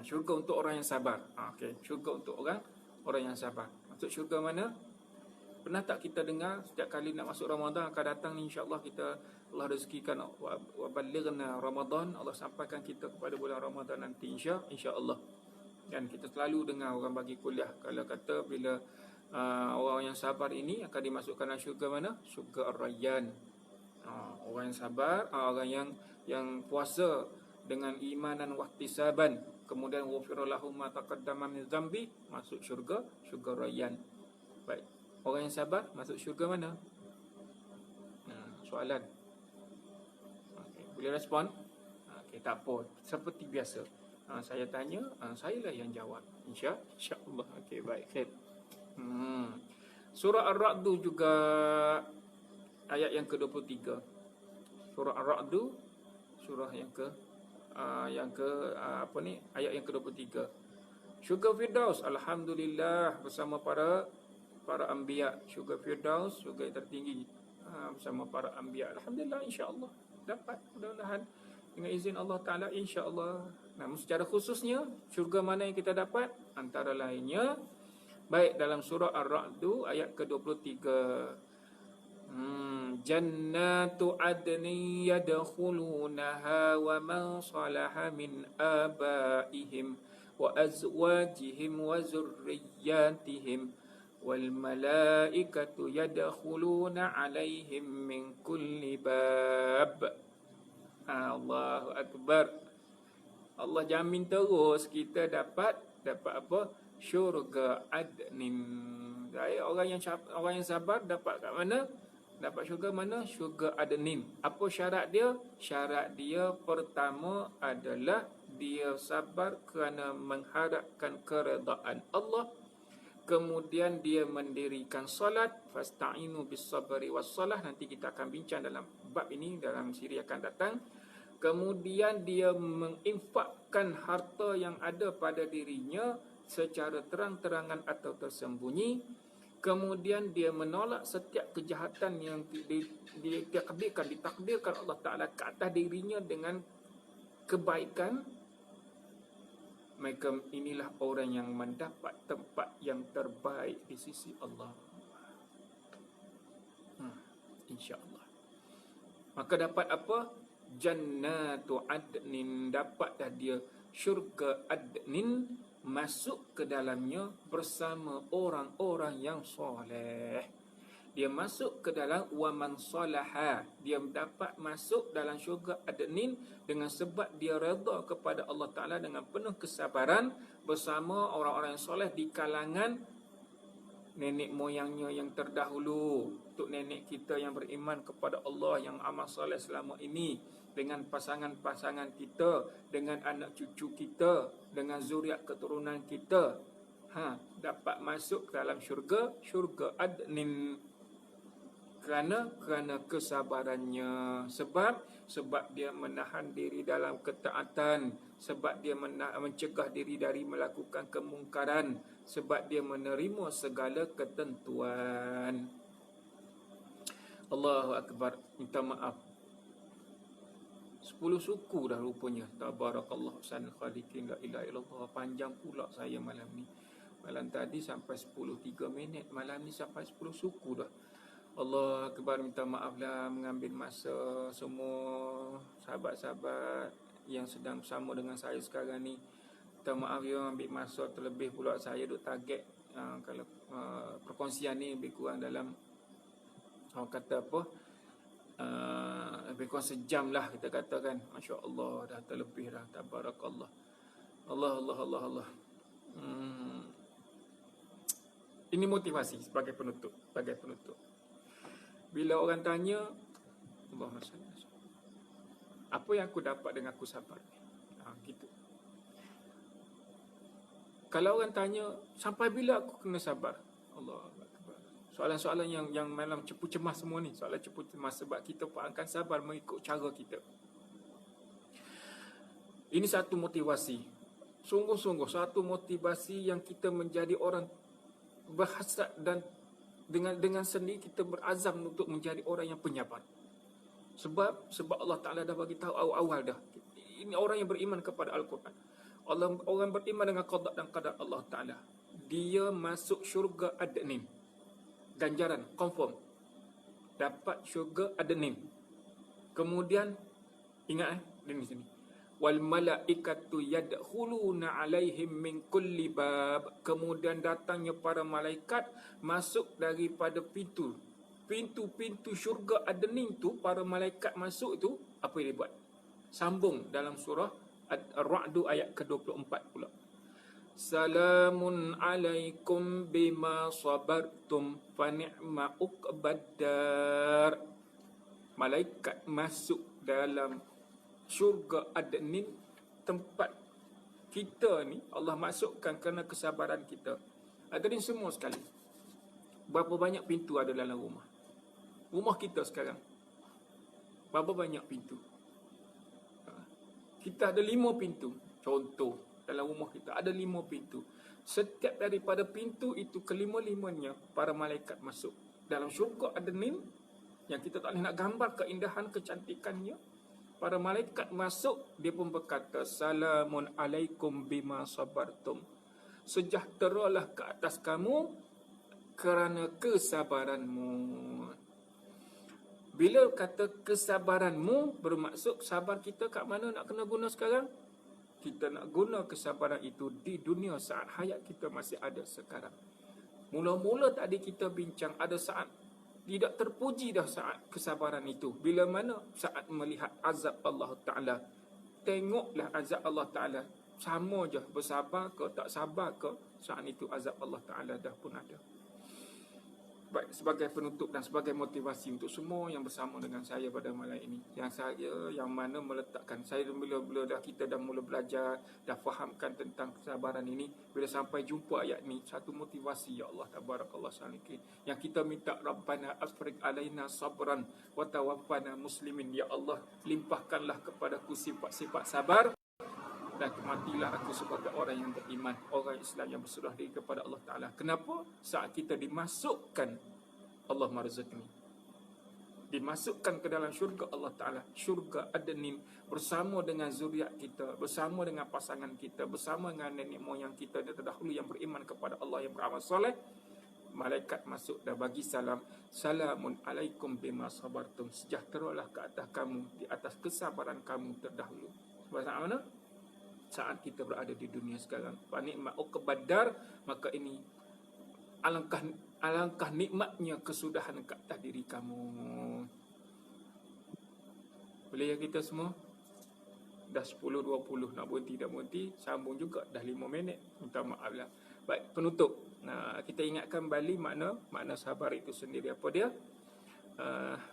Syurga untuk orang yang sabar. Okay. Syurga untuk orang yang sabar. Maksud syurga mana? Pernah tak kita dengar setiap kali nak masuk Ramadan akan datang ni, insya-Allah kita, Allah rezekikan wa balighna Ramadan, Allah sampaikan kita kepada bulan Ramadan nanti insya-Allah. Dan kita selalu dengar orang bagi kuliah kalau kata bila orang yang sabar ini akan dimasukkan dalam syurga mana? Syurga Ar-Rayyan. Orang yang sabar, orang yang puasa dengan iman dan wahtisaban, kemudian ghufira lahum ma taqaddama min dzambi, masuk syurga Rayyan. Baik. Orang yang sabar masuk syurga mana? Soalan. Okey, boleh respon? Okey, tak apa. Seperti biasa. Saya tanya, saya lah yang jawab. Insya-Allah. Okey, baik. Khair. Surah Ar-Ra'd juga ayat yang ke-23. Surah Ar-Ra'd, surah yang ke ayat yang ke-23. Syurga Firdaus, alhamdulillah, bersama para anbiya. Syurga Firdaus, syurga yang tertinggi, bersama para anbiya. Alhamdulillah, insya-Allah dapat, mudah-mudahan dengan izin Allah Ta'ala, insya-Allah. Namun secara khususnya syurga mana yang kita dapat? Antara lainnya baik dalam surah Ar-Ra'd ayat ke-23. Jannatu adnin yadkhulunaha wa man salaha min abaihim wa azwajihim wa zurriyyatihim wal malaikatu yadkhuluna alaihim min kulli bab. Allahu akbar. Allah jamin terus kita dapat apa? Syurga adnin. Jadi orang yang sabar dapat kat mana? Dapat syurga mana? Syurga adnin. Apa syarat dia? Syarat dia pertama adalah dia sabar kerana mengharapkan keredaan Allah. Kemudian dia mendirikan solat. Fasta'inu bis sabri was salah. Nanti kita akan bincang dalam bab ini dalam siri akan datang. Kemudian dia menginfakkan harta yang ada pada dirinya secara terang-terangan atau tersembunyi. Kemudian dia menolak setiap kejahatan yang ditakdirkan Allah Ta'ala ke atas dirinya dengan kebaikan. Maka inilah orang yang mendapat tempat yang terbaik di sisi Allah. InsyaAllah. Maka dapat apa? Jannatu adnin. Dapatlah dia syurga adnin, masuk ke dalamnya bersama orang-orang yang soleh. Dia masuk ke dalam waman salaha. Dia dapat masuk dalam syurga adnin dengan sebab dia redha kepada Allah Ta'ala dengan penuh kesabaran bersama orang-orang yang soleh di kalangan nenek moyangnya yang terdahulu. Untuk nenek kita yang beriman kepada Allah, yang amal soleh selama ini, dengan pasangan-pasangan kita, dengan anak cucu kita, dengan zuriat keturunan kita, dapat masuk ke dalam syurga adnin. Kerana kesabarannya. Sebab dia menahan diri dalam ketaatan, sebab dia mencegah diri dari melakukan kemungkaran, sebab dia menerima segala ketentuan. Allahu akbar. Minta maaf, 10 suku dah rupanya. Tabarakallah ahsanul khaliqin, la ilaha illallah. Panjang pula saya malam ni. Malam tadi sampai 10:03 minit. Malam ni sampai 10 suku dah. Allah akbar. Minta maaflah mengambil masa semua sahabat-sahabat yang sedang bersama dengan saya sekarang ni. Minta maaf ya, ambil masa terlebih pula. Saya duk target kalau perkongsian ni lebih kurang dalam orang kata apa, lebih kurang sejam lah kita katakan. Masya Allah, dah terlebih dah. Tabarakallah. Allah. Ini motivasi sebagai penutup. Bila orang tanya, Allahumma salli alaihi wasallam, apa yang aku dapat dengan aku sabar? Gitu. Kalau orang tanya, sampai bila aku kena sabar? Allah akbar. Soalan-soalan yang malam cepu cemas semua ni. Soalan cepu cemas sebab kita akan sabar mengikut cara kita. Ini satu motivasi. Sungguh-sungguh satu motivasi yang kita menjadi orang berhasrat, dan dengan sendiri kita berazam untuk menjadi orang yang penyabar. Sebab Allah Ta'ala dah bagi tahu awal dah. Ini orang yang beriman kepada Al-Quran. Orang beriman dengan qada dan qadar Allah Ta'ala. Dia masuk syurga adnin. Ganjaran, confirm. Dapat syurga adnin. Kemudian, ingat di sini. Wal malaikatu yadkhuluna alaihim min kulli bab. Kemudian datangnya para malaikat masuk daripada pintu-pintu syurga adnin tu. Para malaikat masuk tu, apa yang dia buat? Sambung dalam surah Ar-Ra'd ayat ke-24 pula. Salamun alaikum bima sabartum fa ni'ma uqbaddar. Malaikat masuk dalam syurga adnin, tempat kita ni Allah masukkan kerana kesabaran kita. Hadirin semua sekali, berapa banyak pintu ada dalam rumah kita sekarang? Berapa banyak pintu? Kita ada 5 pintu. Contoh, dalam rumah kita ada 5 pintu. Setiap daripada pintu itu, kelima-limanya para malaikat masuk dalam syurga adnin, yang kita tak boleh nak gambar keindahan, kecantikannya. Para malaikat masuk, dia pun berkata, Salamun alaikum bima sabartum. Sejahteralah ke atas kamu kerana kesabaranmu. Bila kata kesabaranmu, bermaksud sabar kita kat mana nak kena guna sekarang? Kita nak guna kesabaran itu di dunia saat hayat kita masih ada sekarang. Mula-mula tadi kita bincang ada saat tidak terpuji dah saat kesabaran itu. Bila mana? Saat melihat azab Allah Ta'ala. Tengoklah azab Allah Ta'ala. Sama je, bersabar ke tak sabar ke, saat itu azab Allah Ta'ala dah pun ada. Baik, sebagai penutup dan sebagai motivasi untuk semua yang bersama dengan saya pada malam ini, yang mana meletakkan saya bila kita dah mula belajar, dah fahamkan tentang kesabaran ini, bila sampai jumpa ayat ni, satu motivasi, ya Allah tabarakallah salikin, yang kita minta, Rabbana afriq alaina sabran wa tawaffana muslimin, ya Allah limpahkanlah kepadaku sifat-sifat sabar dan matilah aku sebagai orang yang beriman, orang Islam yang berserah diri kepada Allah Ta'ala. Kenapa? Saat kita dimasukkan Allah marzaqni, dimasukkan ke dalam syurga Allah Ta'ala, syurga Adnin, bersama dengan zuriat kita, bersama dengan pasangan kita, bersama dengan nenek moyang kita terdahulu yang beriman kepada Allah, yang beramal soleh. Malaikat masuk dan bagi salam, salamun alaikum bima sabartum, sejahteralah ke atas kamu di atas kesabaran kamu terdahulu. Sebab mana? Saat kita berada di dunia sekarang, nikmat uqbadar, maka ini alangkah nikmatnya kesudahan ke atas diri kamu. Boleh ya kita semua? Dah 10.20, nak berhenti dah berhenti, sambung juga dah 5 minit. Minta maaf lah. Baik, penutup. Kita ingatkan balik makna sabar itu sendiri. Apa dia?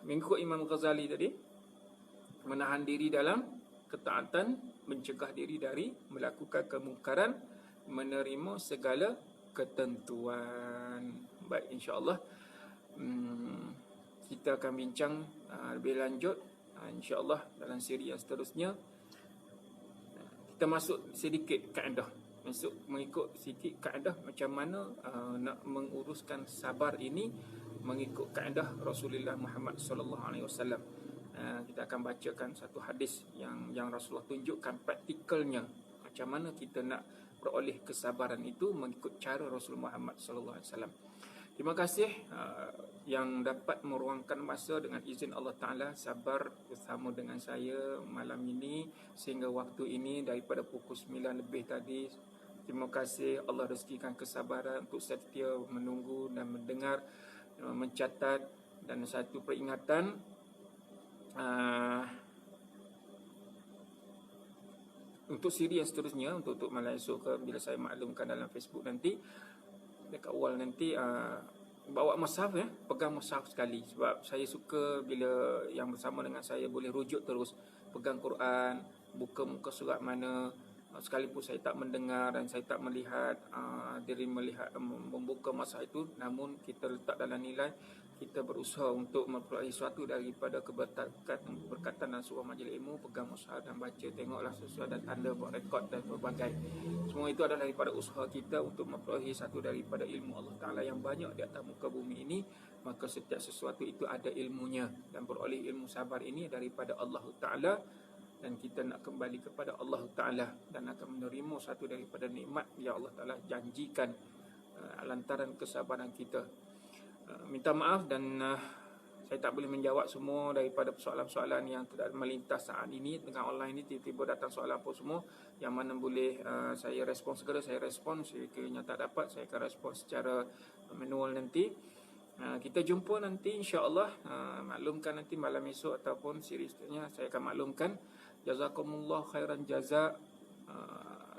Mengikut Imam Ghazali tadi, menahan diri dalam ketaatan, mencegah diri dari melakukan kemungkaran, menerima segala ketentuan. Baik, insya-Allah kita akan bincang lebih lanjut insya-Allah dalam siri yang seterusnya. Kita masuk sedikit kaedah, mengikut sedikit kaedah macam mana nak menguruskan sabar ini mengikut kaedah Rasulullah Muhammad sallallahu alaihi wasallam. Kita akan bacakan satu hadis yang Rasulullah tunjukkan praktikalnya macam mana kita nak beroleh kesabaran itu mengikut cara Rasulullah Muhammad sallallahu alaihi wasallam. Terima kasih yang dapat meruangkan masa dengan izin Allah Ta'ala sabar bersama dengan saya malam ini sehingga waktu ini daripada pukul 9 lebih tadi. Terima kasih, Allah rezekikan kesabaran untuk setia menunggu dan mendengar, mencatat. Dan satu peringatan, untuk siri yang seterusnya, untuk malam esok bila saya maklumkan dalam Facebook nanti, dekat awal nanti, bawa mushaf, pegang mushaf sekali. Sebab saya suka bila yang bersama dengan saya boleh rujuk terus, pegang Quran, buka muka surat mana, sekalipun saya tak mendengar dan saya tak melihat diri melihat membuka mushaf itu, namun kita letak dalam nilai kita berusaha untuk memperoleh sesuatu daripada berkatan dan sebuah majlis ilmu. Pegang mushaf dan baca, tengoklah sesuai dan tanda buat rekod dan berbagai. Semua itu adalah daripada usaha kita untuk memperoleh satu daripada ilmu Allah Ta'ala yang banyak di atas muka bumi ini. Maka setiap sesuatu itu ada ilmunya, dan beroleh ilmu sabar ini daripada Allah Ta'ala. Dan kita nak kembali kepada Allah Ta'ala dan akan menerima satu daripada nikmat yang Allah Ta'ala janjikan lantaran kesabaran kita. Minta maaf dan saya tak boleh menjawab semua daripada soalan-soalan yang tidak melintas saat ini. Dengan online ini tiba-tiba datang soalan apa semua, yang mana boleh saya respon segera, saya respon. Sekiranya tak dapat, saya akan respon secara manual nanti. Kita jumpa nanti insya-Allah, maklumkan nanti malam esok ataupun siri seterusnya saya akan maklumkan. Jazakumullah khairan jaza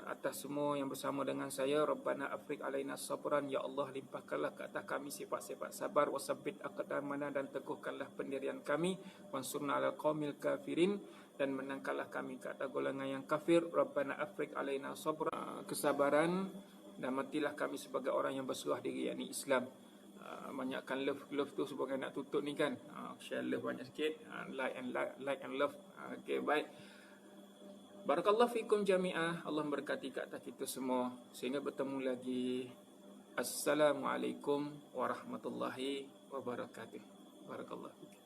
atas semua yang bersama dengan saya. Rabbana afriq alaina sabran, ya Allah limpahkanlah ke atas kami sifat-sifat sabar, wasabbit aqdamana, dan teguhkanlah pendirian kami, wansurna alal qaumil kafirin, dan menangkanlah kami ke atas golongan yang kafir. Rabbana afriq alaina sabran, kesabaran, dan matilah kami sebagai orang yang berserah diri, yakni Islam. Banyakkan love tu sebagai nak tutup ni kan, share love banyak sikit, like and love. Okay, baik. Barakallahu fikum jami'ah. Allah memberkati kat atas kita semua. Sehingga bertemu lagi. Assalamualaikum warahmatullahi wabarakatuh. Barakallahu fikum.